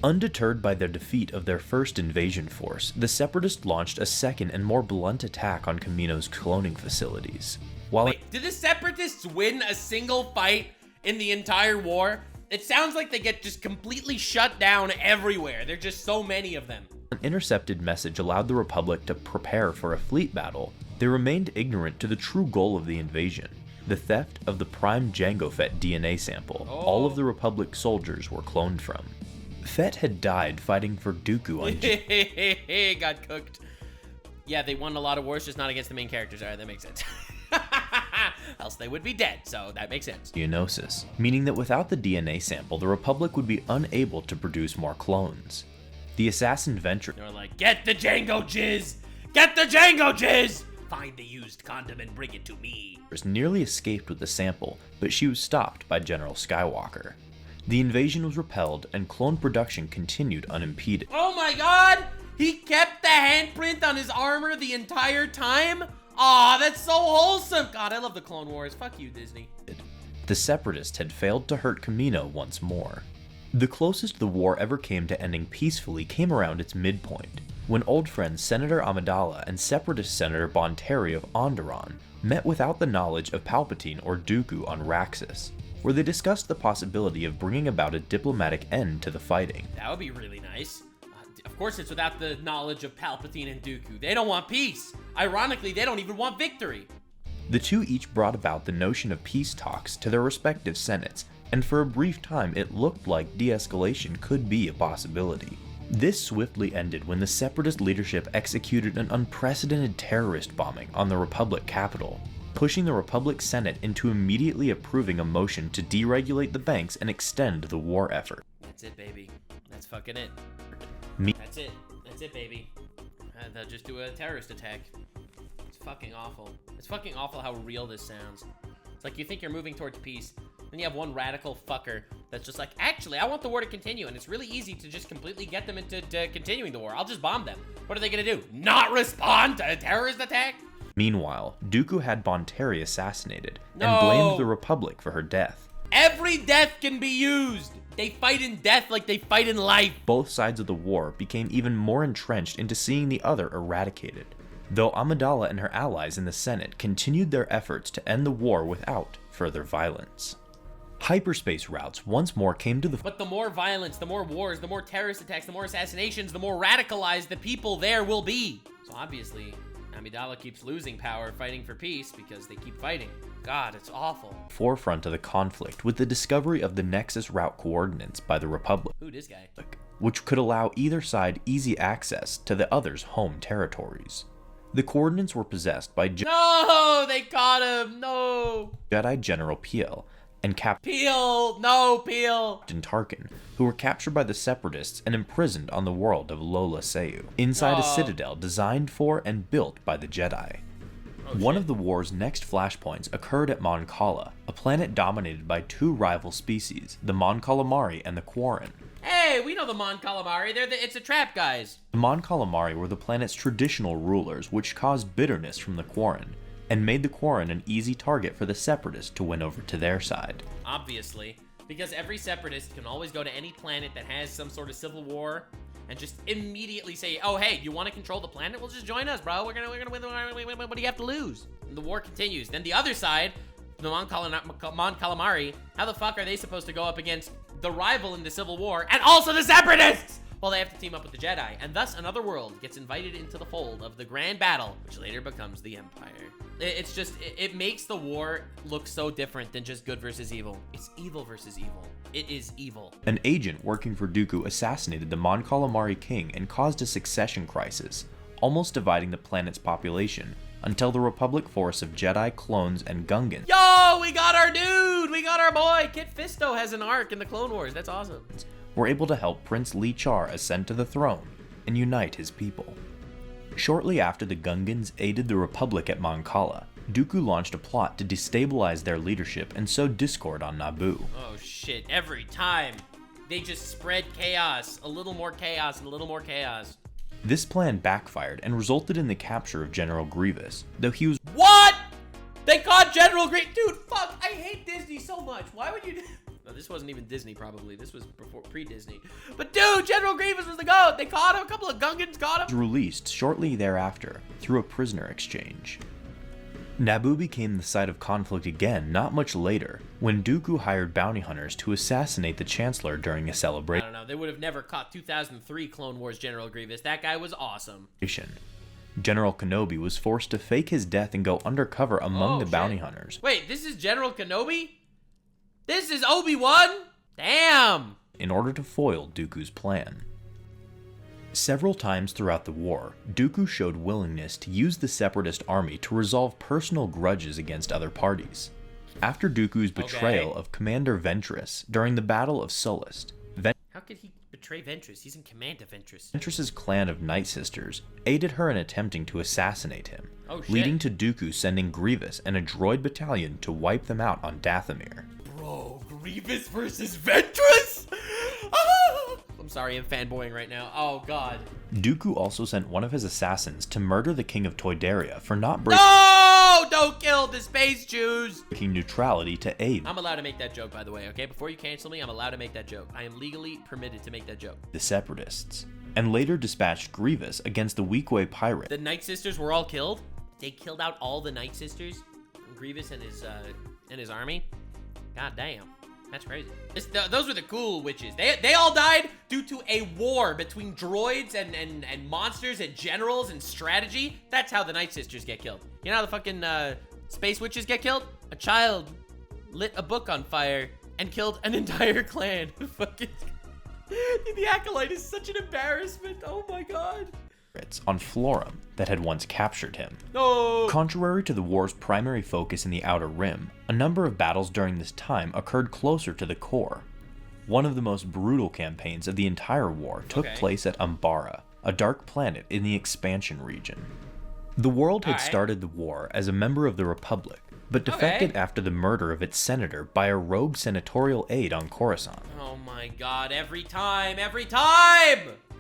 Undeterred by their defeat of their first invasion force, the Separatists launched a second and more blunt attack on Kamino's cloning facilities. Wait, did the Separatists win a single fight in the entire war? It sounds like they get just completely shut down everywhere. There's just so many of them. An intercepted message allowed the Republic to prepare for a fleet battle. They remained ignorant to the true goal of the invasion, the theft of the prime Jango Fett DNA sample all of the Republic soldiers were cloned from. Fett had died fighting for Dooku on got cooked. Yeah, they won a lot of wars, just not against the main characters. All right, that makes sense. Else they would be dead, so that makes sense. Geonosis, meaning that without the DNA sample, the Republic would be unable to produce more clones. The assassin Ventress... They're like, get the Jango jizz! Get the Jango jizz! Find the used condom and bring it to me. Nearly escaped with the sample, but she was stopped by General Skywalker. The invasion was repelled, and clone production continued unimpeded. Oh my god! He kept the handprint on his armor the entire time? Aw, that's so wholesome! God, I love the Clone Wars. Fuck you, Disney. The Separatists had failed to hurt Kamino once more. The closest the war ever came to ending peacefully came around its midpoint, when old friends Senator Amidala and Separatist Senator Bonteri of Onderon met without the knowledge of Palpatine or Dooku on Raxus, where they discussed the possibility of bringing about a diplomatic end to the fighting. That would be really nice. Of course it's without the knowledge of Palpatine and Dooku. They don't want peace. Ironically, they don't even want victory. The two each brought about the notion of peace talks to their respective senates, and for a brief time it looked like de-escalation could be a possibility. This swiftly ended when the Separatist leadership executed an unprecedented terrorist bombing on the Republic capital, pushing the Republic Senate into immediately approving a motion to deregulate the banks and extend the war effort. That's it, baby. That's fucking it. That's it. That's it, baby. They'll just do a terrorist attack. It's fucking awful. It's fucking awful how real this sounds. It's like you think you're moving towards peace, then you have one radical fucker that's just like, actually, I want the war to continue, and it's really easy to just completely get them into continuing the war. I'll just bomb them. What are they gonna do? Not respond to a terrorist attack? Meanwhile, Dooku had Bonteri assassinated and No. blamed the Republic for her death. Every death can be used. They fight in death like they fight in life. Both sides of the war became even more entrenched into seeing the other eradicated, though Amidala and her allies in the Senate continued their efforts to end the war without further violence. Hyperspace routes once more came to the But the more violence, the more wars, the more terrorist attacks, the more assassinations, the more radicalized the people there will be. So obviously, Amidala keeps losing power fighting for peace because they keep fighting. God, it's awful. forefront of the conflict with the discovery of the Nexus route coordinates by the Republic, Who this guy? which could allow either side easy access to the other's home territories. The coordinates were possessed by No, they caught him. No. Jedi General Peel and Captain Peel. No, Peel. Tarkin, who were captured by the Separatists and imprisoned on the world of Lola Sayu, inside a citadel designed for and built by the Jedi. One of the war's next flashpoints occurred at Mon Cala, a planet dominated by two rival species, the Mon Calamari and the Quarren. Hey, we know the Mon Calamari. It's a trap, guys. The Mon Calamari were the planet's traditional rulers, which caused bitterness from the Quarren, and made the Quarren an easy target for the Separatists to win over to their side. Obviously, because every Separatist can always go to any planet that has some sort of civil war and just immediately say, oh, hey, you want to control the planet? Well, just join us, bro. We're gonna win. What do you have to lose? And the war continues. Then the other side, the Mon Calamari, how the fuck are they supposed to go up against the rival in the Civil War and also the Separatists? Well, they have to team up with the Jedi, and thus another world gets invited into the fold of the grand battle, which later becomes the Empire. It's just, it makes the war look so different than just good versus evil. It's evil versus evil. It is evil. An agent working for Dooku assassinated the Mon Calamari king and caused a succession crisis, almost dividing the planet's population, until the Republic force of Jedi, clones, and Gungans Yo, we got our dude! We got our boy! Kit Fisto has an arc in the Clone Wars. That's awesome. were able to help Prince Li Char ascend to the throne and unite his people. Shortly after the Gungans aided the Republic at Mon Cala, Dooku launched a plot to destabilize their leadership and sow discord on Naboo. Oh shit, every time. They just spread chaos. A little more chaos and a little more chaos. This plan backfired and resulted in the capture of General Grievous, though he was What? They caught General Grievous. Dude, fuck. I hate Disney so much. Why would you do... No, this wasn't even Disney, probably. This was before pre-Disney. But dude, General Grievous was the GOAT. They caught him. A couple of Gungans caught him. released shortly thereafter through a prisoner exchange. Naboo became the site of conflict again not much later, when Dooku hired bounty hunters to assassinate the Chancellor during a I celebration. don't know. They would have never caught 2003 Clone Wars General Grievous. That guy was awesome. General Kenobi was forced to fake his death and go undercover among the bounty hunters Wait, this is General Kenobi? This is Obi-Wan? Damn! in order to foil Dooku's plan. Several times throughout the war, Dooku showed willingness to use the Separatist army to resolve personal grudges against other parties. After Dooku's betrayal of Commander Ventress during the Battle of Sullust, How could he betray Ventress. He's in command of Ventress. Ventress's clan of Night Sisters aided her in attempting to assassinate him, Oh, shit. leading to Dooku sending Grievous and a droid battalion to wipe them out on Dathomir. Bro, Grievous versus Ventress? Ah! I'm sorry, I'm fanboying right now. Oh, God. Dooku also sent one of his assassins to murder the king of Toydaria for not breaking No! Don't kill the space Jews! neutrality to aid I'm allowed to make that joke, by the way, okay? Before you cancel me, I'm allowed to make that joke. I am legally permitted to make that joke. the Separatists, and later dispatched Grievous against the Weequay pirate. The Night Sisters were all killed? They killed out all the Night Sisters? Grievous and his army? God damn. That's crazy. Those were the cool witches. They all died due to a war between droids and monsters and generals and strategy. That's how the Night Sisters get killed. You know how the fucking space witches get killed? A child lit a book on fire and killed an entire clan. Fucking the Acolyte is such an embarrassment. Oh my god. On Florum that had once captured him. No. Contrary to the war's primary focus in the Outer Rim, a number of battles during this time occurred closer to the core. One of the most brutal campaigns of the entire war took place at Umbara, a dark planet in the Expansion region. The world had started the war as a member of the Republic, but defected after the murder of its senator by a rogue senatorial aide on Coruscant. Oh my god, every time!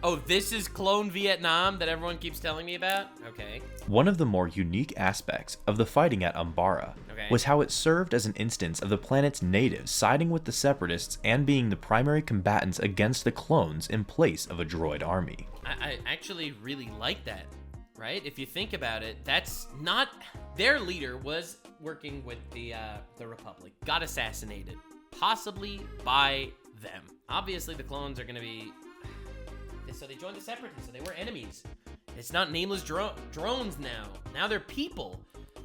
Oh, this is clone Vietnam that everyone keeps telling me about? Okay. One of the more unique aspects of the fighting at Umbara was how it served as an instance of the planet's natives siding with the Separatists and being the primary combatants against the clones in place of a droid army. I actually really like that, right? If you think about it, that's not... Their leader was working with the Republic, got assassinated, possibly by them. Obviously, the clones are gonna be... So they joined the Separatists, so they were enemies. It's not nameless drones now. Now they're people.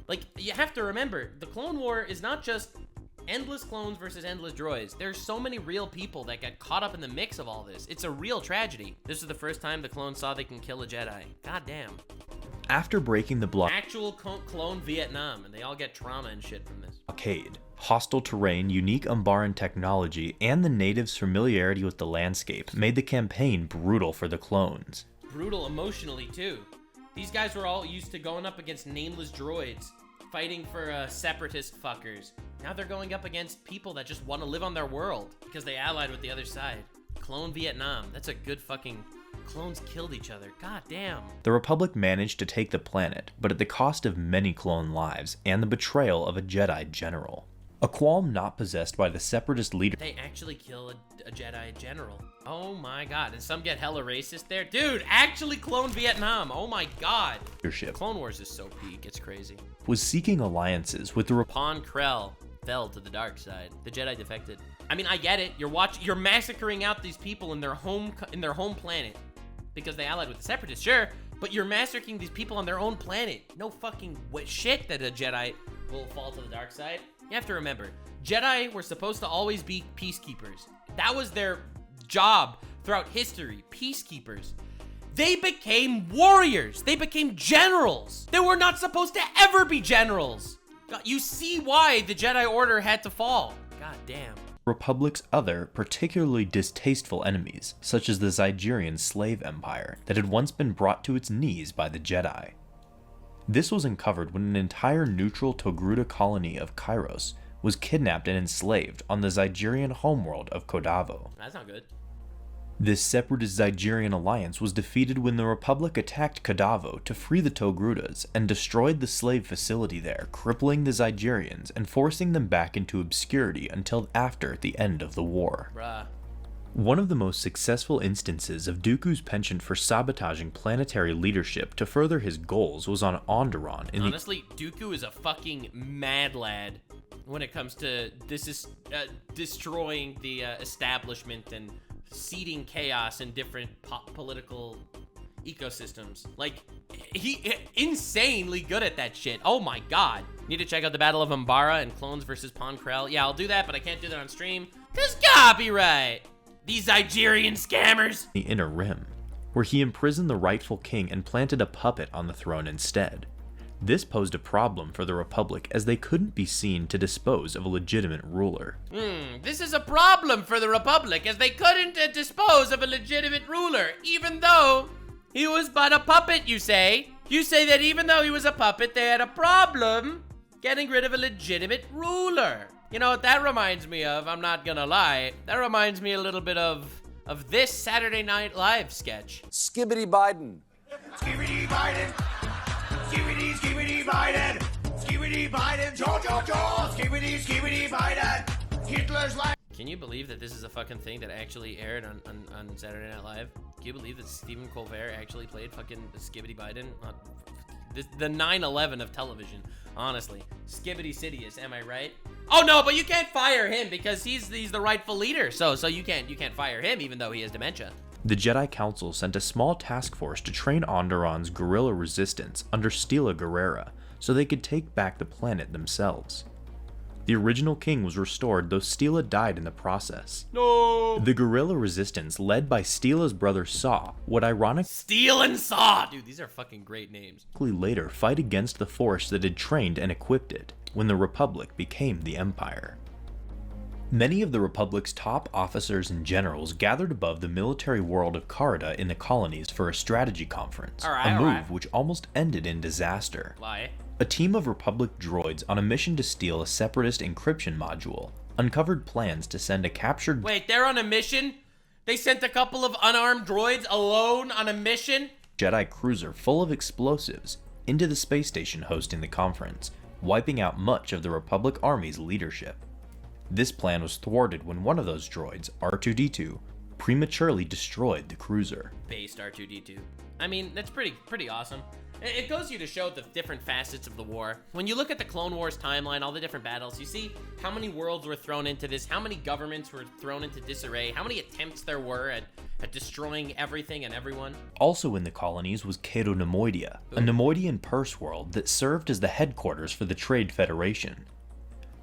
Like, you have to remember, the Clone War is not just endless clones versus endless droids. There's so many real people that got caught up in the mix of all this. It's a real tragedy. This is the first time the clones saw they can kill a Jedi. God damn. After breaking the Actual clone Vietnam, and they all get trauma and shit from this. blockade, hostile terrain, unique Umbaran technology, and the natives' familiarity with the landscape made the campaign brutal for the clones. Brutal emotionally, too. These guys were all used to going up against nameless droids, fighting for separatist fuckers. Now they're going up against people that just want to live on their world because they allied with the other side. Clone Vietnam. That's a good fucking... Clones killed each other. God damn. The Republic managed to take the planet, but at the cost of many clone lives and the betrayal of a Jedi general. A qualm not possessed by the Separatist leader. They actually kill a Jedi general. Oh my god. And some get hella racist there. Dude, actually clone Vietnam. Oh my god. Leadership Clone Wars is so peak. It's crazy. was seeking alliances with the Pon Krell fell to the dark side. The Jedi defected. I mean, I get it. You're massacring out these people in their home planet because they allied with the Separatists, sure, but you're massacring these people on their own planet. No fucking shit that a Jedi will fall to the dark side. You have to remember, Jedi were supposed to always be peacekeepers. That was their job throughout history, peacekeepers. They became warriors. They became generals. They were not supposed to ever be generals. God, you see why the Jedi Order had to fall. God damn. Republic's other, particularly distasteful enemies, such as the Zygerian slave empire that had once been brought to its knees by the Jedi. This was uncovered when an entire neutral Togruta colony of Kairos was kidnapped and enslaved on the Zygerian homeworld of Kodavo. That's not good. This separatist Zygerian alliance was defeated when the Republic attacked Kodavo to free the Togrutas and destroyed the slave facility there, crippling the Zygerians and forcing them back into obscurity until after the end of the war. Bruh. One of the most successful instances of Dooku's penchant for sabotaging planetary leadership to further his goals was on Onderon. Honestly, Dooku is a fucking mad lad when it comes to destroying the establishment and seeding chaos in different political ecosystems. Like, he insanely good at that shit. Oh my god. Need to check out the Battle of Umbara and Clones versus Pon Krell. Yeah, I'll do that, but I can't do that on stream. 'Cause copyright! These Zygerian scammers! The Inner Rim, where he imprisoned the rightful king and planted a puppet on the throne instead. This posed a problem for the Republic as they couldn't be seen to dispose of a legitimate ruler. This is a problem for the Republic as they couldn't dispose of a legitimate ruler, even though he was but a puppet, you say? You say that even though he was a puppet, they had a problem getting rid of a legitimate ruler. You know what that reminds me of? I'm not gonna lie. That reminds me a little bit of this Saturday Night Live sketch. Skibbity Biden. Skibbity Biden. Skibbity Biden. Skibbity Biden. Joe. Skibbity Biden. Hitler's life. Can you believe that this is a fucking thing that actually aired on Saturday Night Live? Can you believe that Stephen Colbert actually played fucking Skibbity Biden? The 9/11 of television, honestly. Skibbity Sidious, am I right? Oh no, but you can't fire him because he's the rightful leader. So you can't fire him even though he has dementia. The Jedi Council sent a small task force to train Onderon's guerrilla resistance under Stila Guerrera so they could take back the planet themselves. The original king was restored, though Stila died in the process. No! The guerrilla resistance, led by Stila's brother Saw, would ironically Steel and Saw! Dude, these are fucking great names. later fight against the force that had trained and equipped it, when the Republic became the Empire. Many of the Republic's top officers and generals gathered above the military world of Carida in the colonies for a strategy conference, a move which almost ended in disaster. Why? A team of Republic droids on a mission to steal a Separatist encryption module uncovered plans to send a captured— Wait, they're on a mission? They sent a couple of unarmed droids alone on a mission? Jedi cruiser full of explosives into the space station hosting the conference, wiping out much of the Republic Army's leadership. This plan was thwarted when one of those droids, R2-D2, prematurely destroyed the cruiser. Based R2-D2. I mean, that's pretty awesome. It goes you to show the different facets of the war. When you look at the Clone Wars timeline, all the different battles, you see how many worlds were thrown into this, how many governments were thrown into disarray, how many attempts there were at destroying everything and everyone. Also in the colonies was Cato Nemoidia, a Nemoidian purse world that served as the headquarters for the Trade Federation.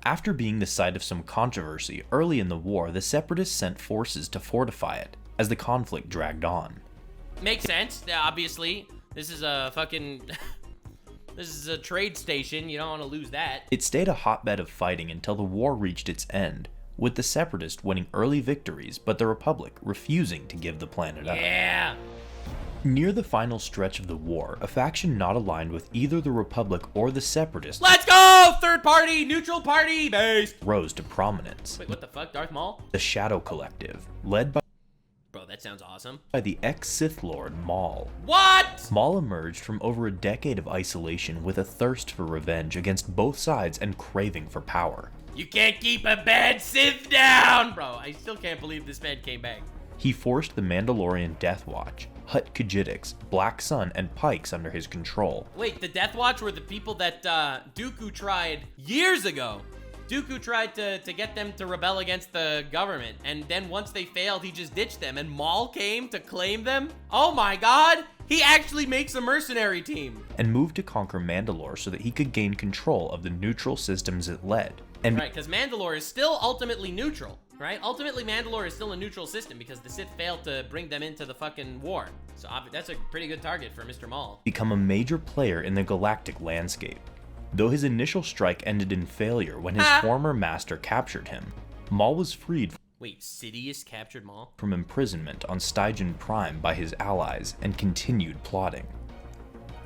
After being the site of some controversy early in the war, the Separatists sent forces to fortify it as the conflict dragged on. Makes sense, obviously. This is a fucking... this is a trade station, you don't want to lose that. It stayed a hotbed of fighting until the war reached its end, with the Separatists winning early victories, but the Republic refusing to give the planet up. Yeah! Near the final stretch of the war, a faction not aligned with either the Republic or the Separatists— Let's go! Third party, neutral party, based! rose to prominence. Wait, what the fuck? Darth Maul? The Shadow Collective, led Bro, that sounds awesome. by the ex-Sith Lord Maul. What? Maul emerged from over a decade of isolation with a thirst for revenge against both sides and craving for power. You can't keep a bad Sith down! Bro, I still can't believe this man came back. He forced the Mandalorian Death Watch, Hut Khajiitics, Black Sun, and Pikes under his control. Wait, the Death Watch were the people that Dooku tried years ago. Dooku tried to get them to rebel against the government, and then once they failed, he just ditched them, and Maul came to claim them? Oh my god! He actually makes a mercenary team! And moved to conquer Mandalore so that he could gain control of the neutral systems it led. And Right, because Mandalore is still ultimately neutral, right? Ultimately, Mandalore is still a neutral system because the Sith failed to bring them into the fucking war. So that's a pretty good target for Mr. Maul. become a major player in the galactic landscape. Though his initial strike ended in failure when his former master captured him, Maul was freed Wait, Sidious captured Maul? from imprisonment on Stygian Prime by his allies and continued plotting.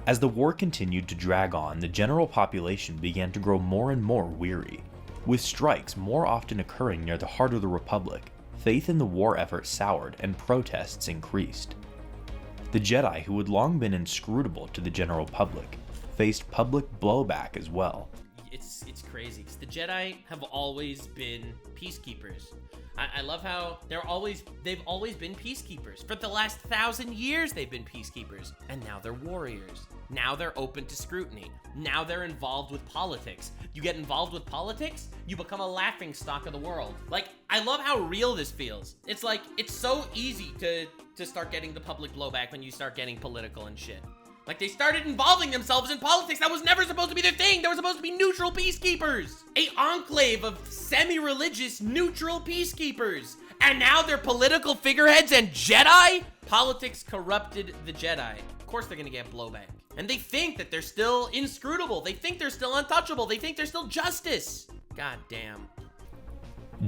As the war continued to drag on, the general population began to grow more and more weary. With strikes more often occurring near the heart of the Republic, faith in the war effort soured and protests increased. The Jedi, who had long been inscrutable to the general public, faced public blowback as well. It's crazy because the Jedi have always been peacekeepers. I love how they've always been peacekeepers. For the last 1,000 years, they've been peacekeepers. And now they're warriors. Now they're open to scrutiny. Now they're involved with politics. You get involved with politics, you become a laughingstock of the world. Like, I love how real this feels. It's like, it's so easy to start getting the public blowback when you start getting political and shit. Like, they started involving themselves in politics. That was never supposed to be their thing. They were supposed to be neutral peacekeepers. A enclave of semi-religious neutral peacekeepers. And now they're political figureheads and Jedi? Politics corrupted the Jedi. Of course they're gonna get blowback. And they think that they're still inscrutable. They think they're still untouchable. They think they're still justice. God damn.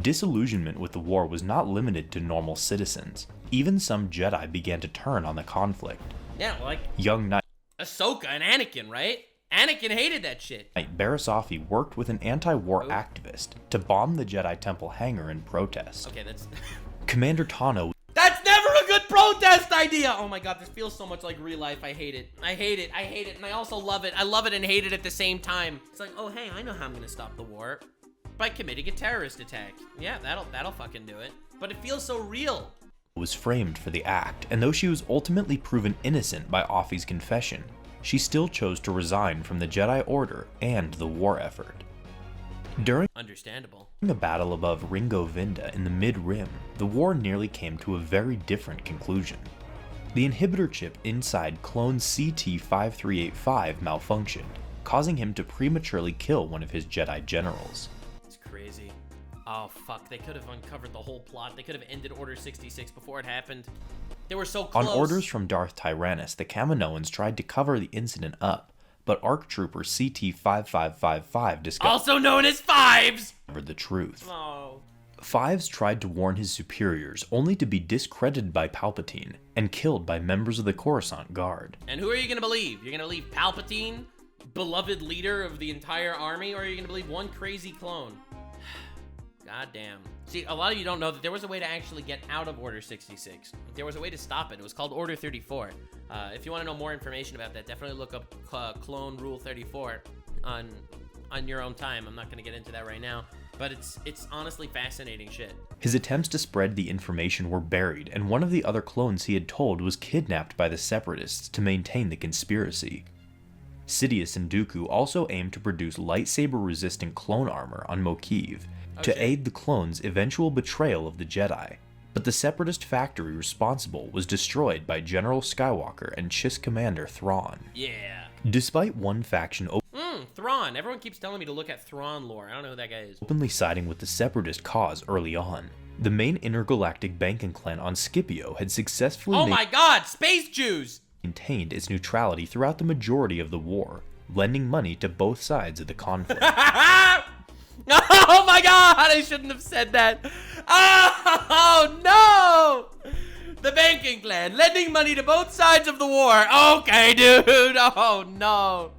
Disillusionment with the war was not limited to normal citizens. Even some Jedi began to turn on the conflict. Yeah, like Young Knight Ahsoka and Anakin, right? Anakin hated that shit. Barasafi worked with an anti-war activist to bomb the Jedi Temple hangar in protest. Okay, that's... Commander Tano... That's never a good protest idea! Oh my god, this feels so much like real life. I hate it. I hate it. I hate it. And I also love it. I love it and hate it at the same time. It's like, oh, hey, I know how I'm gonna stop the war. By committing a terrorist attack. Yeah, that'll fucking do it. But it feels so real. Was framed for the act, and though she was ultimately proven innocent by Offie's confession, she still chose to resign from the Jedi Order and the war effort. During Understandable. the battle above Ringo Vinda in the Mid-Rim, the war nearly came to a very different conclusion. The inhibitor chip inside clone CT-5385 malfunctioned, causing him to prematurely kill one of his Jedi generals. It's crazy. Oh fuck, they could have uncovered the whole plot. They could have ended Order 66 before it happened. They were so close. On orders from Darth Tyrannus, the Kaminoans tried to cover the incident up, but ARC Trooper CT-5555 discovered Also known as Fives! the truth. Oh. Fives tried to warn his superiors, only to be discredited by Palpatine and killed by members of the Coruscant Guard. And who are you gonna believe? You're gonna believe Palpatine, beloved leader of the entire army, or are you gonna believe one crazy clone? God damn. See, a lot of you don't know that there was a way to actually get out of Order 66. There was a way to stop it. It was called Order 34. If you want to know more information about that, definitely look up Clone Rule 34 on your own time. I'm not going to get into that right now, but it's honestly fascinating shit. His attempts to spread the information were buried, and one of the other clones he had told was kidnapped by the Separatists to maintain the conspiracy. Sidious and Dooku also aimed to produce lightsaber-resistant clone armor on Mokiv, to aid the clones' eventual betrayal of the Jedi, but the Separatist factory responsible was destroyed by General Skywalker and Chiss Commander Thrawn. Yeah. Despite one faction Thrawn. Everyone keeps telling me to look at Thrawn lore. I don't know who that guy is. openly siding with the Separatist cause early on, the main intergalactic banking clan on Scipio had successfully Oh my god, space Jews! maintained its neutrality throughout the majority of the war, lending money to both sides of the conflict. Oh my god, I shouldn't have said that. Oh no! The banking clan, lending money to both sides of the war. Okay, dude. Oh no.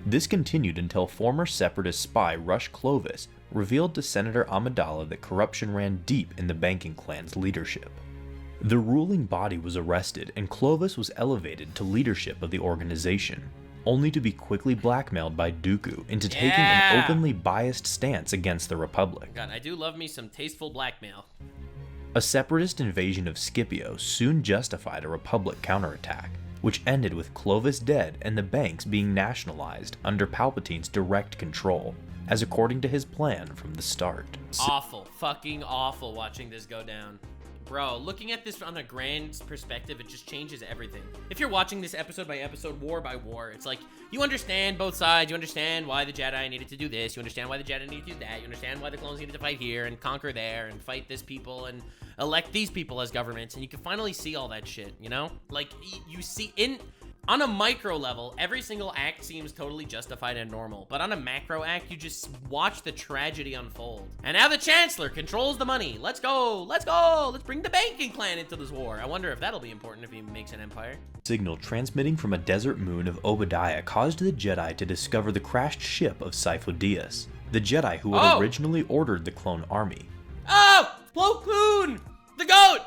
This continued until former Separatist spy Rush Clovis revealed to Senator Amidala that corruption ran deep in the banking clan's leadership. The ruling body was arrested and Clovis was elevated to leadership of the organization, only to be quickly blackmailed by Dooku into taking an openly biased stance against the Republic. God, I do love me some tasteful blackmail. A Separatist invasion of Scipio soon justified a Republic counterattack, which ended with Clovis dead and the banks being nationalized under Palpatine's direct control, as according to his plan from the start. Awful, fucking awful watching this go down. Bro, looking at this on a grand perspective, it just changes everything. If you're watching this episode by episode, war by war, it's like, you understand both sides, you understand why the Jedi needed to do this, you understand why the Jedi needed to do that, you understand why the clones needed to fight here and conquer there and fight this people and elect these people as governments, and you can finally see all that shit, you know? Like, you see, on a micro level, every single act seems totally justified and normal, but on a macro act, you just watch the tragedy unfold. And now the Chancellor controls the money. Let's go, let's go, let's bring the banking clan into this war. I wonder if that'll be important if he makes an empire. Signal transmitting from a desert moon of Obadiah caused the Jedi to discover the crashed ship of Sifo Dyas, the Jedi who had originally ordered the clone army. Oh, Plo Koon, the goat!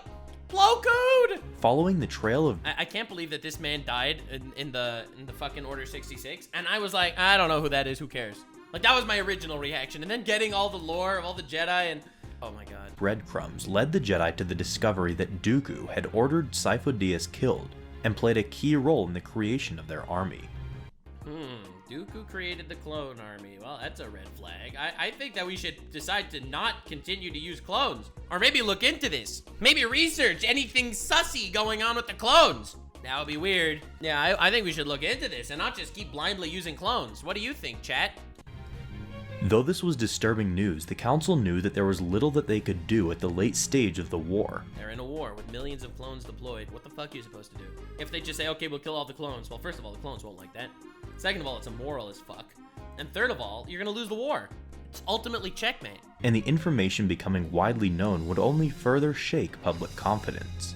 Plo Koon! Following the trail of... I can't believe that this man died in the fucking Order 66, and I was like, I don't know who that is, who cares? Like, that was my original reaction, and then getting all the lore of all the Jedi, and oh my god. Breadcrumbs led the Jedi to the discovery that Dooku had ordered Sifo Dyas killed, and played a key role in the creation of their army. Dooku created the clone army. Well, that's a red flag. I think that we should decide to not continue to use clones. Or maybe look into this. Maybe research anything sussy going on with the clones. That would be weird. Yeah, I think we should look into this and not just keep blindly using clones. What do you think, chat? Though this was disturbing news, the Council knew that there was little that they could do at the late stage of the war. They're in a war with millions of clones deployed. What the fuck are you supposed to do? If they just say, okay, we'll kill all the clones, well, first of all, the clones won't like that. Second of all, it's immoral as fuck. And third of all, you're gonna lose the war. It's ultimately checkmate. And the information becoming widely known would only further shake public confidence.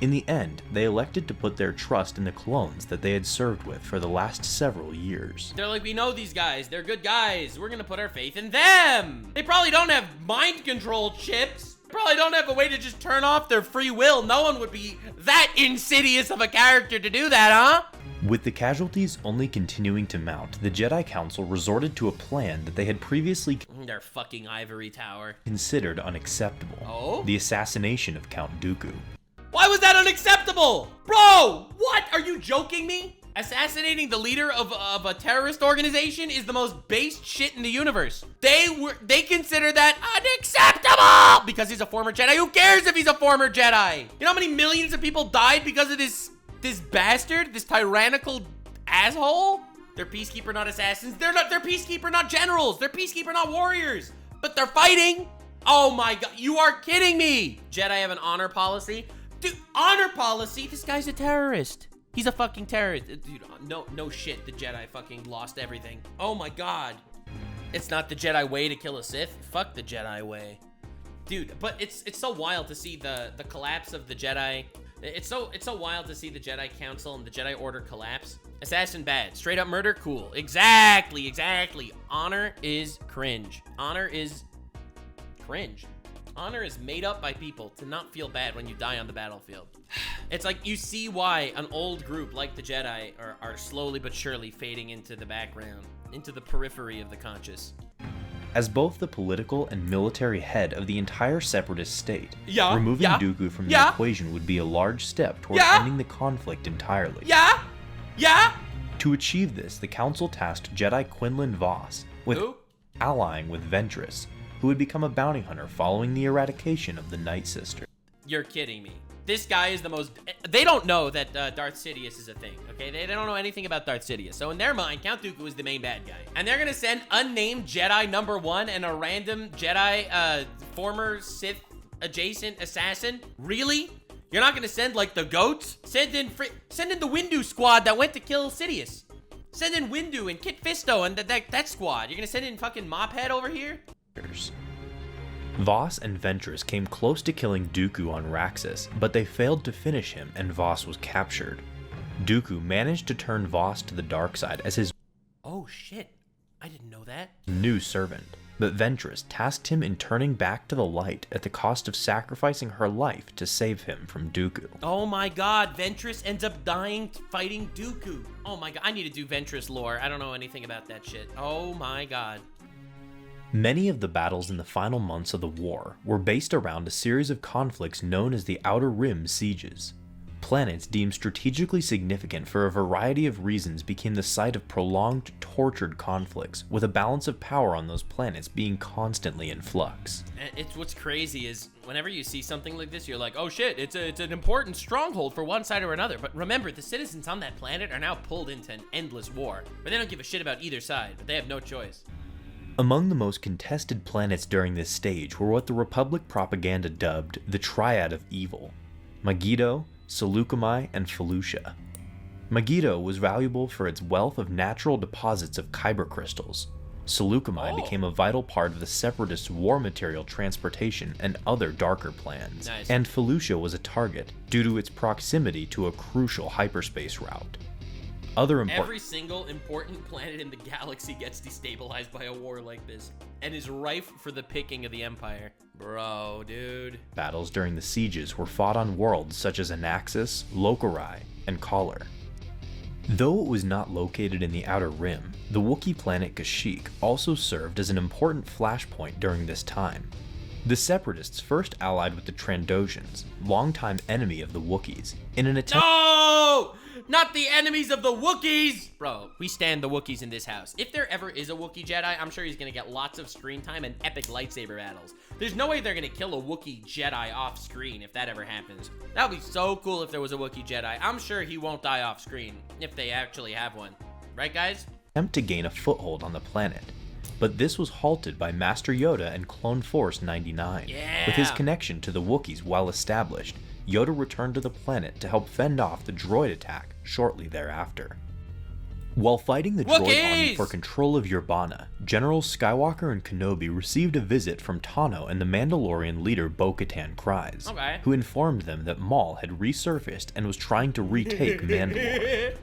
In the end, they elected to put their trust in the clones that they had served with for the last several years. They're like, we know these guys. They're good guys. We're gonna put our faith in them. They probably don't have mind control chips. Probably don't have a way to just turn off their free will. No one would be that insidious of a character to do that, huh? With the casualties only continuing to mount, the Jedi Council resorted to a plan that they had previously Their fucking ivory tower. considered unacceptable. Oh? The assassination of Count Dooku. Why was that unacceptable? Bro, what? Are you joking me? Assassinating the leader of a terrorist organization is the most based shit in the universe. They consider that unacceptable because he's a former Jedi. Who cares if he's a former Jedi? You know how many millions of people died because of this bastard, this tyrannical asshole? They're peacekeeper, not assassins. They're peacekeeper, not generals. They're peacekeeper, not warriors. But they're fighting. Oh my god, you are kidding me. Jedi have an honor policy. Dude, honor policy? This guy's a terrorist. He's a fucking terrorist. Dude, no shit. The Jedi fucking lost everything. Oh my god. It's not the Jedi way to kill a Sith. Fuck the Jedi way. Dude, but it's so wild to see the collapse of the Jedi. It's so wild to see the Jedi Council and the Jedi Order collapse. Assassin bad. Straight up murder, cool. Exactly. Honor is cringe. Honor is cringe. Honor is made up by people to not feel bad when you die on the battlefield. It's like you see why an old group like the Jedi are slowly but surely fading into the background, into the periphery of the conscious. As both the political and military head of the entire Separatist state, removing Dooku from the equation would be a large step toward ending the conflict entirely. To achieve this, the Council tasked Jedi Quinlan Vos with allying with Ventress, who would become a bounty hunter following the eradication of the Night Sister. You're kidding me. This guy is the most... They don't know that Darth Sidious is a thing, okay? They don't know anything about Darth Sidious. So in their mind, Count Dooku is the main bad guy. And they're gonna send unnamed Jedi number 1 and a random Jedi former Sith adjacent assassin? Really? You're not gonna send like the goats? Send in the Windu squad that went to kill Sidious. Send in Windu and Kit Fisto and that squad. You're gonna send in fucking Mophead over here? Vos and Ventress came close to killing Dooku on Raxus, but they failed to finish him and Vos was captured. Dooku managed to turn Vos to the dark side as his oh shit, I didn't know that. New servant, but Ventress tasked him in turning back to the light at the cost of sacrificing her life to save him from Dooku. Oh my god, Ventress ends up dying fighting Dooku. Oh my god, I need to do Ventress lore. I don't know anything about that shit. Oh my god. Many of the battles in the final months of the war were based around a series of conflicts known as the Outer Rim sieges. Planets deemed strategically significant for a variety of reasons became the site of prolonged, tortured conflicts, with a balance of power on those planets being constantly in flux. It's what's crazy is whenever you see something like this, you're like, oh shit, it's an important stronghold for one side or another. But remember, the citizens on that planet are now pulled into an endless war. But they don't give a shit about either side, but they have no choice. Among the most contested planets during this stage were what the Republic propaganda dubbed the Triad of Evil: Megiddo, Seleucami, and Felucia. Megiddo was valuable for its wealth of natural deposits of kyber crystals. Seleucami became a vital part of the Separatist war material transportation and other darker plans. Nice. And Felucia was a target due to its proximity to a crucial hyperspace route. Every single important planet in the galaxy gets destabilized by a war like this and is rife for the picking of the Empire. Bro, dude. Battles during the sieges were fought on worlds such as Anaxis, Locarai, and Collar. Though it was not located in the Outer Rim, the Wookiee planet Kashyyyk also served as an important flashpoint during this time. The Separatists first allied with the Trandoshans, longtime enemy of the Wookiees, in an attempt— No! Not the enemies of the Wookiees! Bro, we stand the Wookiees in this house. If there ever is a Wookiee Jedi, I'm sure he's gonna get lots of screen time and epic lightsaber battles. There's no way they're gonna kill a Wookiee Jedi off screen if that ever happens. That would be so cool if there was a Wookiee Jedi. I'm sure he won't die off screen, if they actually have one. Right, guys? Attempt to gain a foothold on the planet. but this was halted by Master Yoda and Clone Force 99. Yeah. With his connection to the Wookiees well established, Yoda returned to the planet to help fend off the droid attack shortly thereafter. While fighting the droid army for control of Urbana, Generals Skywalker and Kenobi received a visit from Tano and the Mandalorian leader Bo-Katan Kryze, who informed them that Maul had resurfaced and was trying to retake Mandalore.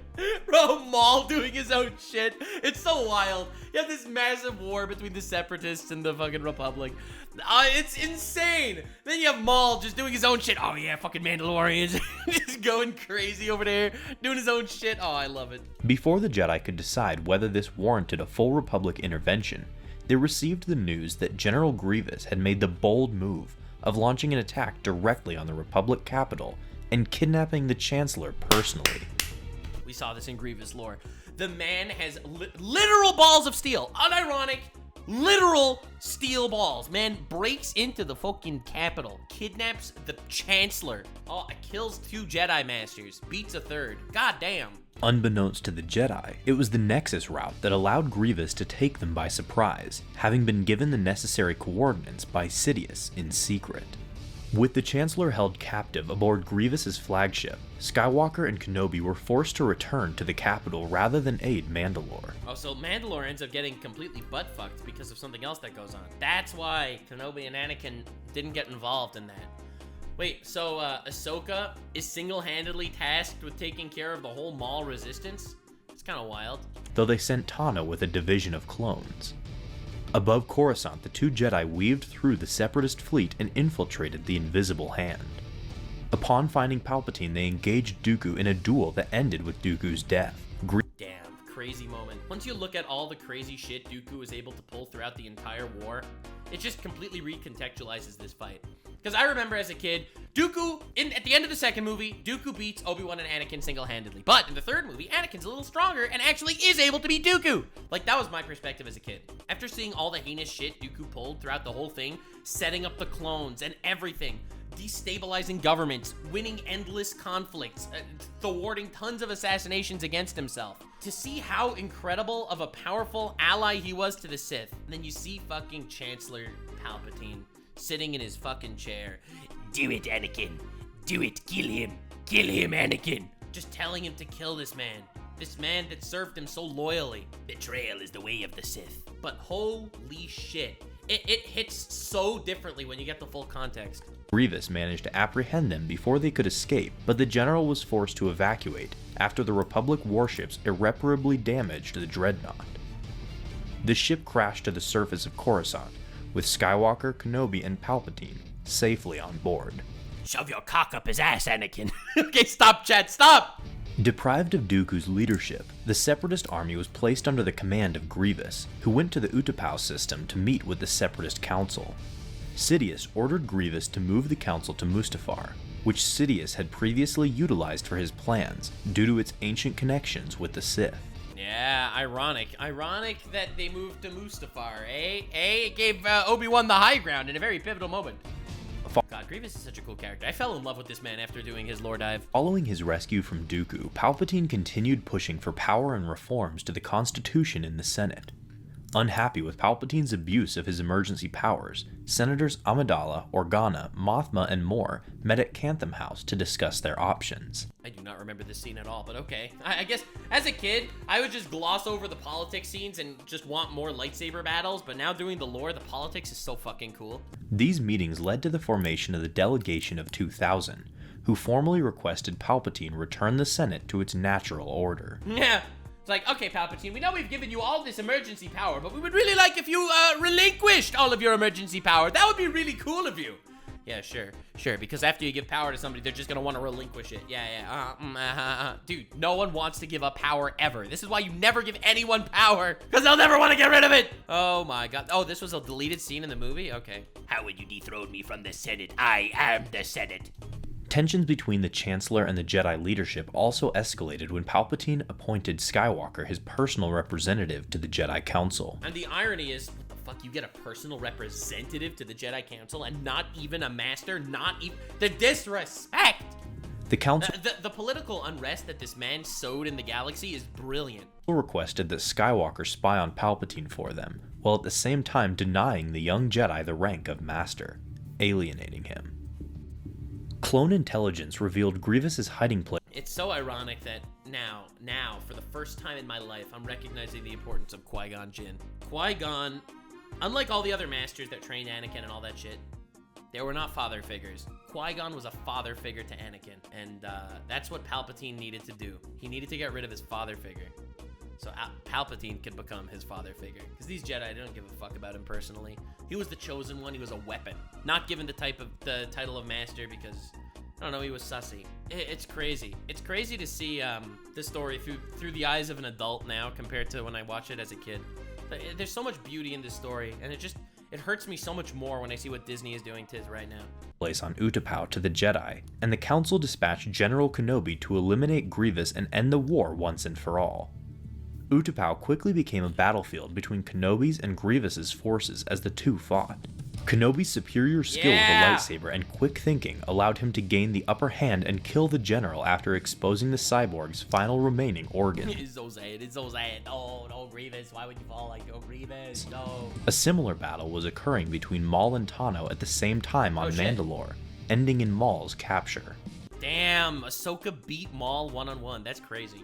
Bro, Maul doing his own shit. It's so wild. You have this massive war between the Separatists and the fucking Republic. It's insane. Then you have Maul just doing his own shit. Oh yeah, fucking Mandalorians. Just going crazy over there, doing his own shit. Oh, I love it. Before the Jedi could decide whether this warranted a full Republic intervention, they received the news that General Grievous had made the bold move of launching an attack directly on the Republic capital and kidnapping the Chancellor personally. We saw this in Grievous lore. The man has literal balls of steel. Unironic, literal steel balls. Man breaks into the fucking capital, kidnaps the Chancellor. Oh, kills 2 Jedi Masters, beats a 3rd. God damn. Unbeknownst to the Jedi, it was the Nexus route that allowed Grievous to take them by surprise, having been given the necessary coordinates by Sidious in secret. With the Chancellor held captive aboard Grievous's flagship, Skywalker and Kenobi were forced to return to the capital rather than aid Mandalore. Oh, so Mandalore ends up getting completely butt-fucked because of something else that goes on. That's why Kenobi and Anakin didn't get involved in that. Wait, so Ahsoka is single-handedly tasked with taking care of the whole Maul resistance? It's kind of wild. Though they sent Tana with a division of clones. Above Coruscant, the 2 Jedi weaved through the Separatist fleet and infiltrated the Invisible Hand. Upon finding Palpatine, they engaged Dooku in a duel that ended with Dooku's death. Damn, crazy moment. Once you look at all the crazy shit Dooku was able to pull throughout the entire war, it just completely recontextualizes this fight. Because I remember as a kid, Dooku, at the end of the 2nd movie, Dooku beats Obi-Wan and Anakin single-handedly. But in the 3rd movie, Anakin's a little stronger and actually is able to beat Dooku. Like, that was my perspective as a kid. After seeing all the heinous shit Dooku pulled throughout the whole thing, setting up the clones and everything, destabilizing governments, winning endless conflicts, thwarting tons of assassinations against himself. To see how incredible of a powerful ally he was to the Sith, and then you see fucking Chancellor Palpatine sitting in his fucking chair. Do it, Anakin. Do it. Kill him. Kill him, Anakin. Just telling him to kill this man. This man that served him so loyally. Betrayal is the way of the Sith. But holy shit. It hits so differently when you get the full context. Grievous managed to apprehend them before they could escape, but the general was forced to evacuate after the Republic warships irreparably damaged the Dreadnought. The ship crashed to the surface of Coruscant, with Skywalker, Kenobi, and Palpatine safely on board. Shove your cock up his ass, Anakin. Okay, stop, chat, stop! Deprived of Dooku's leadership, the Separatist army was placed under the command of Grievous, who went to the Utapau system to meet with the Separatist Council. Sidious ordered Grievous to move the council to Mustafar, which Sidious had previously utilized for his plans due to its ancient connections with the Sith. Yeah, ironic. Ironic that they moved to Mustafar, eh? It gave Obi-Wan the high ground in a very pivotal moment. God, Grievous is such a cool character. I fell in love with this man after doing his lore dive. Following his rescue from Dooku, Palpatine continued pushing for power and reforms to the Constitution in the Senate. Unhappy with Palpatine's abuse of his emergency powers, Senators Amidala, Organa, Mothma, and more met at Cantham House to discuss their options. I do not remember this scene at all, but okay. I guess as a kid, I would just gloss over the politics scenes and just want more lightsaber battles, but now doing the lore, the politics is so fucking cool. These meetings led to the formation of the Delegation of 2000, who formally requested Palpatine return the Senate to its natural order. Yeah. It's like, okay, Palpatine, we know we've given you all this emergency power, but we would really like if you relinquished all of your emergency power. That would be really cool of you. Yeah, sure, because after you give power to somebody, they're just gonna want to relinquish it. Dude, no one wants to give up power ever. This is why you never give anyone power, because they'll never want to get rid of it. Oh my god. Oh, this was a deleted scene in the movie? Okay. How would you dethrone me from the Senate? I am the Senate. Tensions between the Chancellor and the Jedi leadership also escalated when Palpatine appointed Skywalker his personal representative to the Jedi Council. And the irony is, what the fuck, you get a personal representative to the Jedi Council and not even a master, not even... The disrespect! The Council... The political unrest that this man sowed in the galaxy is brilliant. Requested that Skywalker spy on Palpatine for them, while at the same time denying the young Jedi the rank of Master, alienating him. Clone intelligence revealed Grievous's hiding place. It's so ironic that now, for the first time in my life, I'm recognizing the importance of Qui-Gon Jinn. Qui-Gon, unlike all the other masters that trained Anakin and all that shit, they were not father figures. Qui-Gon was a father figure to Anakin, and that's what Palpatine needed to do. He needed to get rid of his father figure, so Palpatine could become his father figure. Because these Jedi, they don't give a fuck about him personally. He was the chosen one. He was a weapon, not given the title of master because, I don't know, he was sussy. It's crazy. It's crazy to see this story through the eyes of an adult now compared to when I watched it as a kid. There's so much beauty in this story, and it hurts me so much more when I see what Disney is doing to it right now. Place on Utapau to the Jedi, and the Council dispatched General Kenobi to eliminate Grievous and end the war once and for all. Utapau quickly became a battlefield between Kenobi's and Grievous's forces as the two fought. Kenobi's superior skill with the lightsaber and quick thinking allowed him to gain the upper hand and kill the general after exposing the cyborg's final remaining organ. It's so sad. No, Grievous, why would you fall like, oh, Grievous, no. A similar battle was occurring between Maul and Tano at the same time on Mandalore, ending in Maul's capture. Damn, Ahsoka beat Maul one-on-one, that's crazy.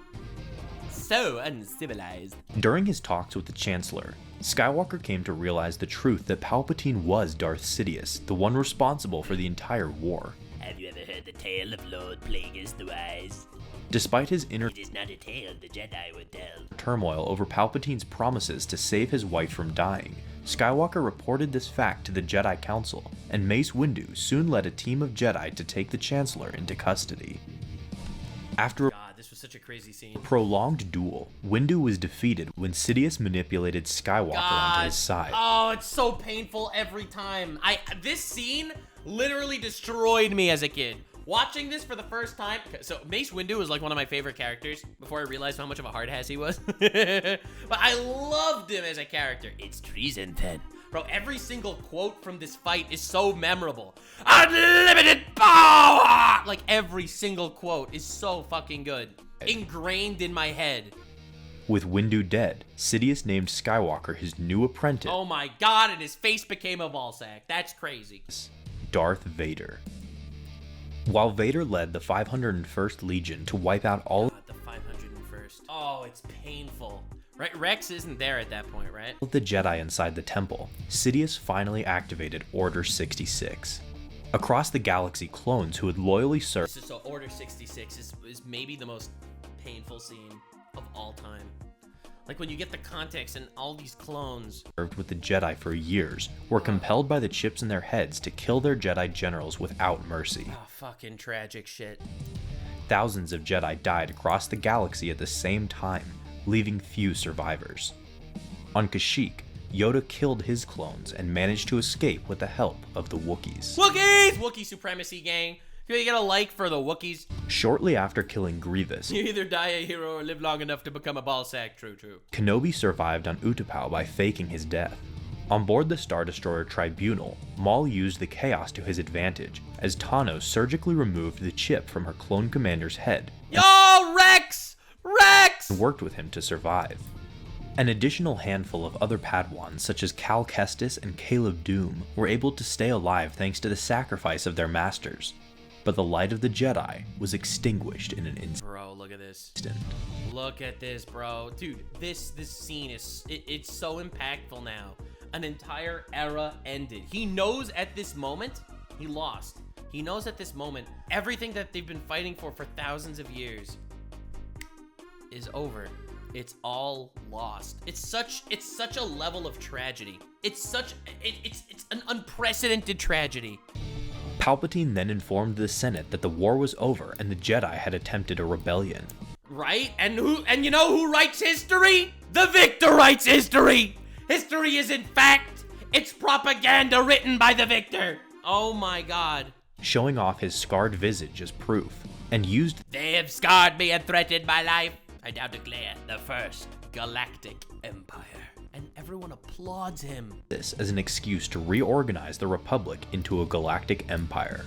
So uncivilized. During his talks with the Chancellor, Skywalker came to realize the truth that Palpatine was Darth Sidious, the one responsible for the entire war. Have you ever heard the tale of Lord Plagueis the Wise? Despite his inner It is not a tale the Jedi would tell. turmoil over Palpatine's promises to save his wife from dying, Skywalker reported this fact to the Jedi Council, and Mace Windu soon led a team of Jedi to take the Chancellor into custody. After This was such a crazy scene. prolonged duel, Windu was defeated when Sidious manipulated Skywalker onto his side. Oh, it's so painful every time. This scene literally destroyed me as a kid. Watching this for the first time, so Mace Windu was like one of my favorite characters before I realized how much of a hard ass he was. But I loved him as a character. It's treason then. Bro, every single quote from this fight is so memorable. Unlimited power! Like every single quote is so fucking good. Ingrained in my head. With Windu dead, Sidious named Skywalker his new apprentice, Oh my god, and his face became a ballsack. That's crazy. Darth Vader. While Vader led the 501st Legion to wipe out all God, the 501st. Oh, it's painful. Right, Rex isn't there at that point, right? of the Jedi inside the temple, Sidious finally activated Order 66. Across the galaxy, clones who had loyally served So Order 66 is maybe the most painful scene of all time. Like when you get the context and all these clones. with the Jedi for years were compelled by the chips in their heads to kill their Jedi generals without mercy. Oh, fucking tragic shit. Thousands of Jedi died across the galaxy at the same time, leaving few survivors. On Kashyyyk, Yoda killed his clones and managed to escape with the help of the Wookiees. Wookiees! Wookiee supremacy, gang. You get a like for the Wookiees. Shortly after killing Grievous, You either die a hero or live long enough to become a ballsack. True. Kenobi survived on Utapau by faking his death. On board the Star Destroyer Tribunal, Maul used the chaos to his advantage, as Tano surgically removed the chip from her clone commander's head Yo, Rex! Rex! and worked with him to survive. An additional handful of other Padawans, such as Cal Kestis and Caleb Doom, were able to stay alive thanks to the sacrifice of their masters. But the light of the Jedi was extinguished in an Bro, look at this. instant. Look at this, bro. Dude, this scene is, it's so impactful now. An entire era ended. He knows at this moment, he lost. He knows at this moment, everything that they've been fighting for thousands of years is over. It's all lost. It's such a level of tragedy. It's an unprecedented tragedy. Palpatine then informed the Senate that the war was over and the Jedi had attempted a rebellion. Right? And you know who writes history? The victor writes history! History is in fact, it's propaganda written by the victor. Oh my god. Showing off his scarred visage as proof, and used They have scarred me and threatened my life. I now declare the first galactic empire. And everyone applauds him. this as an excuse to reorganize the Republic into a galactic empire.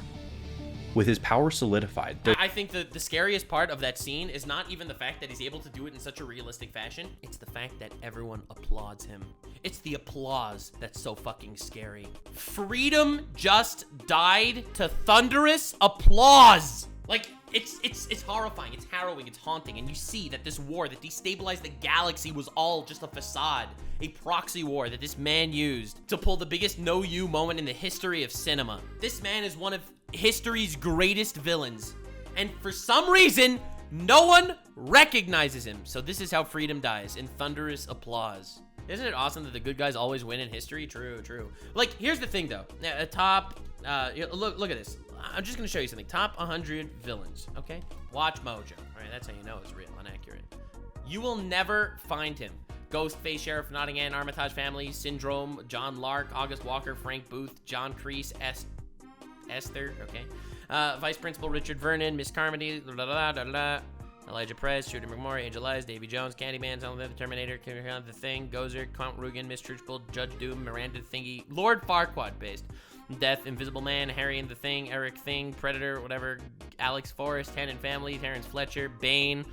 With his power solidified, I think the scariest part of that scene is not even the fact that he's able to do it in such a realistic fashion. It's the fact that everyone applauds him. It's the applause that's so fucking scary. Freedom just died to thunderous applause. Like, it's horrifying, it's harrowing, it's haunting, and you see that this war that destabilized the galaxy was all just a facade, a proxy war that this man used to pull the biggest no-you moment in the history of cinema. This man is one of history's greatest villains, and for some reason, no one recognizes him. So this is how freedom dies, in thunderous applause. Isn't it awesome that the good guys always win in history? True, true. Like, here's the thing, though. Look at this. I'm just gonna show you something. Top 100 villains, okay? Watch Mojo. All right, that's how you know it's real, unaccurate. You will never find him. Ghostface, Sheriff Nottingham, Armitage Family, Syndrome, John Lark, August Walker, Frank Booth, John Kreese, Esther, okay? Vice Principal Richard Vernon, Miss Carmody, Elijah Perez, Shooter McMurray, Angel Eyes, Davy Jones, Candyman, the Terminator, The Thing, Gozer, Count Rugen, Miss Truthful, Judge Doom, Miranda Thingy, Lord Farquaad based. Death, Invisible Man, Harry and the Thing, Eric Thing, Predator, whatever, Alex Forrest, Tennant Family, Terrence Fletcher, Bane.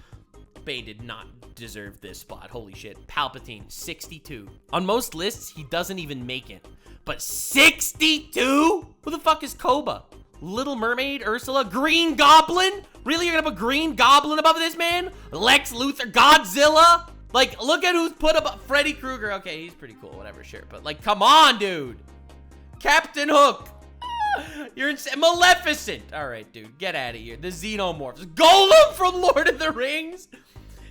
Bane did not deserve this spot. Holy shit. Palpatine, 62. On most lists, he doesn't even make it. But 62? Who the fuck is Koba? Little Mermaid, Ursula, Green Goblin? Really, you're gonna put Green Goblin above this man? Lex Luthor, Godzilla? Like, look at who's put above Freddy Krueger. Okay, he's pretty cool, whatever, sure. But, like, come on, dude. Captain Hook. You're insane. Maleficent. All right, dude, get out of here. The Xenomorphs. Golem from Lord of the Rings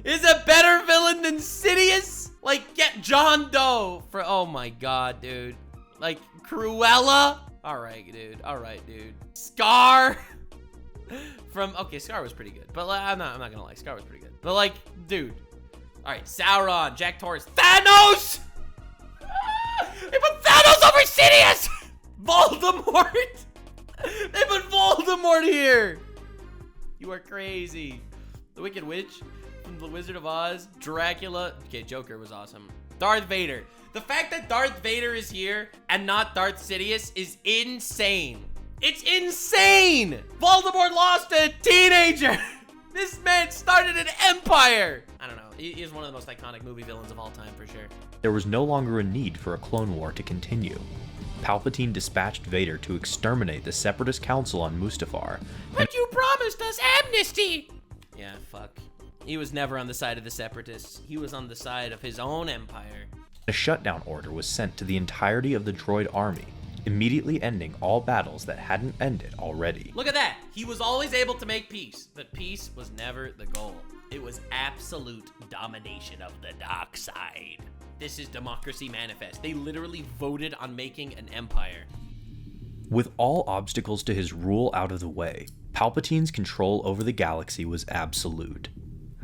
is a better villain than Sidious. Like, get John Doe for, oh my God, dude. Like, Cruella. All right, dude. All right, dude. Scar from, okay, Scar was pretty good, but like, I'm not gonna lie, Scar was pretty good. But like, dude. All right, Sauron, Jack Torrance, Thanos. They put Thanos over Sidious. Voldemort. They put Voldemort here. You are crazy. The Wicked Witch from The Wizard of Oz, Dracula. Okay, Joker was awesome. Darth Vader. The fact that Darth Vader is here and not Darth Sidious is insane. It's insane. Voldemort lost to a teenager. This man started an empire. I don't know. He is one of the most iconic movie villains of all time for sure. There was no longer a need for a clone war to continue. Palpatine dispatched Vader to exterminate the Separatist Council on Mustafar. But you promised us amnesty! Yeah, fuck. He was never on the side of the Separatists. He was on the side of his own empire. A shutdown order was sent to the entirety of the droid army, immediately ending all battles that hadn't ended already. Look at that! He was always able to make peace, but peace was never the goal. It was absolute domination of the dark side. This is Democracy Manifest. They literally voted on making an empire. With all obstacles to his rule out of the way, Palpatine's control over the galaxy was absolute.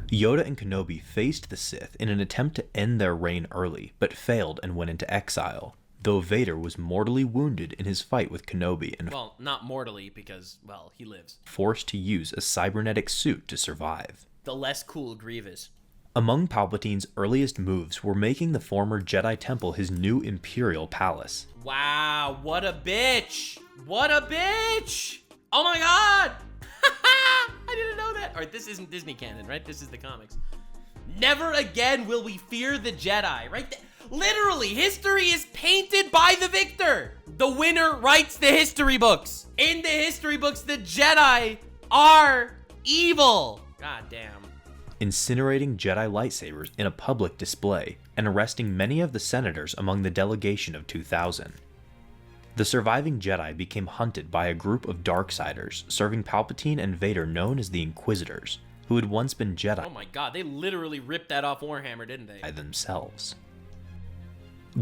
Yoda and Kenobi faced the Sith in an attempt to end their reign early, but failed and went into exile, though Vader was mortally wounded in his fight with Kenobi and well, not mortally because, well, he lives. Forced to use a cybernetic suit to survive. The less cool Grievous. Among Palpatine's earliest moves were making the former Jedi Temple his new Imperial Palace. Wow, what a bitch! What a bitch! Oh my God! I didn't know that. All right, this isn't Disney canon, right? This is the comics. Never again will we fear the Jedi, right? Literally, history is painted by the victor. The winner writes the history books. In the history books, the Jedi are evil. God damn. Incinerating Jedi lightsabers in a public display, and arresting many of the senators among the delegation of 2000. The surviving Jedi became hunted by a group of Darksiders, serving Palpatine and Vader known as the Inquisitors, who had once been Jedi. Oh my God, they literally ripped that off Warhammer, didn't they? By themselves.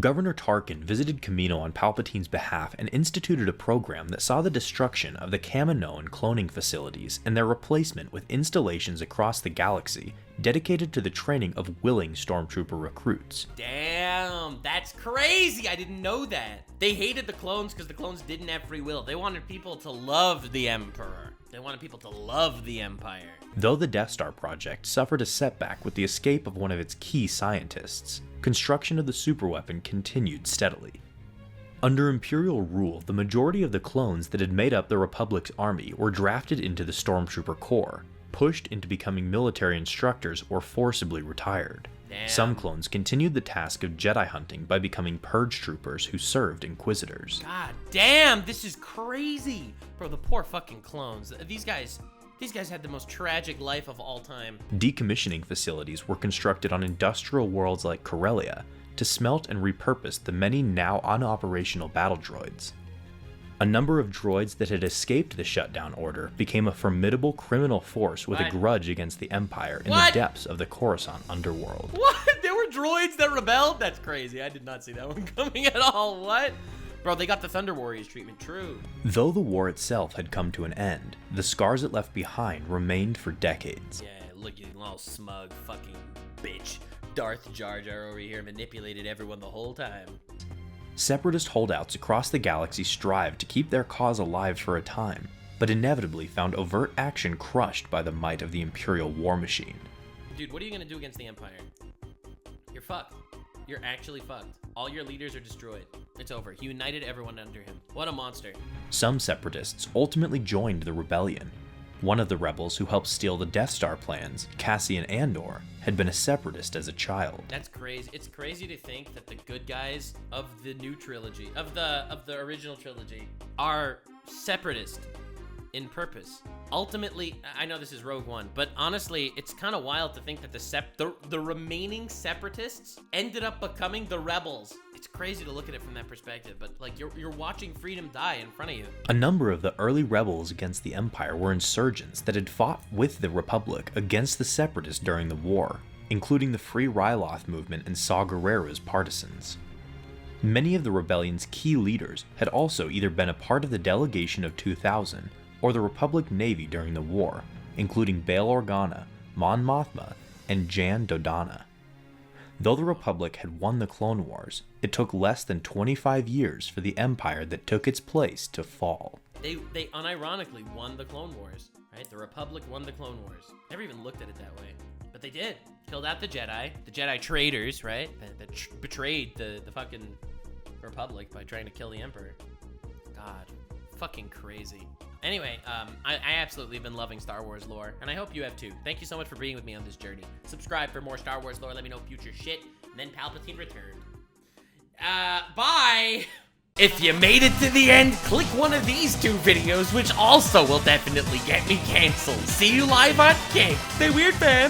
Governor Tarkin visited Kamino on Palpatine's behalf and instituted a program that saw the destruction of the Kaminoan cloning facilities and their replacement with installations across the galaxy dedicated to the training of willing stormtrooper recruits. Damn, that's crazy. I didn't know that. They hated the clones because the clones didn't have free will. They wanted people to love the Emperor. They wanted people to love the Empire. Though the Death Star project suffered a setback with the escape of one of its key scientists, construction of the Superweapon continued steadily. Under Imperial rule, the majority of the clones that had made up the Republic's army were drafted into the Stormtrooper Corps, pushed into becoming military instructors, or forcibly retired. Damn. Some clones continued the task of Jedi hunting by becoming Purge Troopers who served Inquisitors. God damn, this is crazy. Bro, the poor fucking clones. These guys had the most tragic life of all time. Decommissioning facilities were constructed on industrial worlds like Corellia to smelt and repurpose the many now unoperational battle droids. A number of droids that had escaped the shutdown order became a formidable criminal force with a grudge against the Empire in the depths of the Coruscant underworld. What? There were droids that rebelled? That's crazy. I did not see that one coming at all. What? Bro, they got the Thunder Warriors treatment. True. Though the war itself had come to an end, the scars it left behind remained for decades. Yeah, look at you, all smug fucking bitch. Darth Jar Jar over here manipulated everyone the whole time. Separatist holdouts across the galaxy strived to keep their cause alive for a time, but inevitably found overt action crushed by the might of the Imperial war machine. Dude, what are you gonna do against the Empire? You're fucked. You're actually fucked. All your leaders are destroyed. It's over. He united everyone under him. What a monster. Some Separatists ultimately joined the rebellion. One of the rebels who helped steal the Death Star plans, Cassian Andor, had been a Separatist as a child. That's crazy. It's crazy to think that the good guys of the new trilogy, of the original trilogy, are Separatist in purpose. Ultimately, I know this is Rogue One, but honestly, it's kind of wild to think that the remaining Separatists ended up becoming the rebels. It's crazy to look at it from that perspective, but like you're watching freedom die in front of you. A number of the early rebels against the Empire were insurgents that had fought with the Republic against the Separatists during the war, including the Free Ryloth movement and Saw Gerrera's partisans. Many of the rebellion's key leaders had also either been a part of the delegation of 2000 or the Republic Navy during the war, including Bail Organa, Mon Mothma, and Jan Dodonna. Though the Republic had won the Clone Wars, it took less than 25 years for the Empire that took its place to fall. They unironically won the Clone Wars, right? The Republic won the Clone Wars. Never even looked at it that way, but they did. Killed out the Jedi traitors, right? That betrayed the fucking Republic by trying to kill the Emperor. God, fucking crazy. Anyway, I absolutely have been loving Star Wars lore, and I hope you have too. Thank you so much for being with me on this journey. Subscribe for more Star Wars lore. Let me know future shit. And then Palpatine returned. Bye! If you made it to the end, click one of these two videos, which also will definitely get me canceled. See you live on Kick. Stay weird, fam.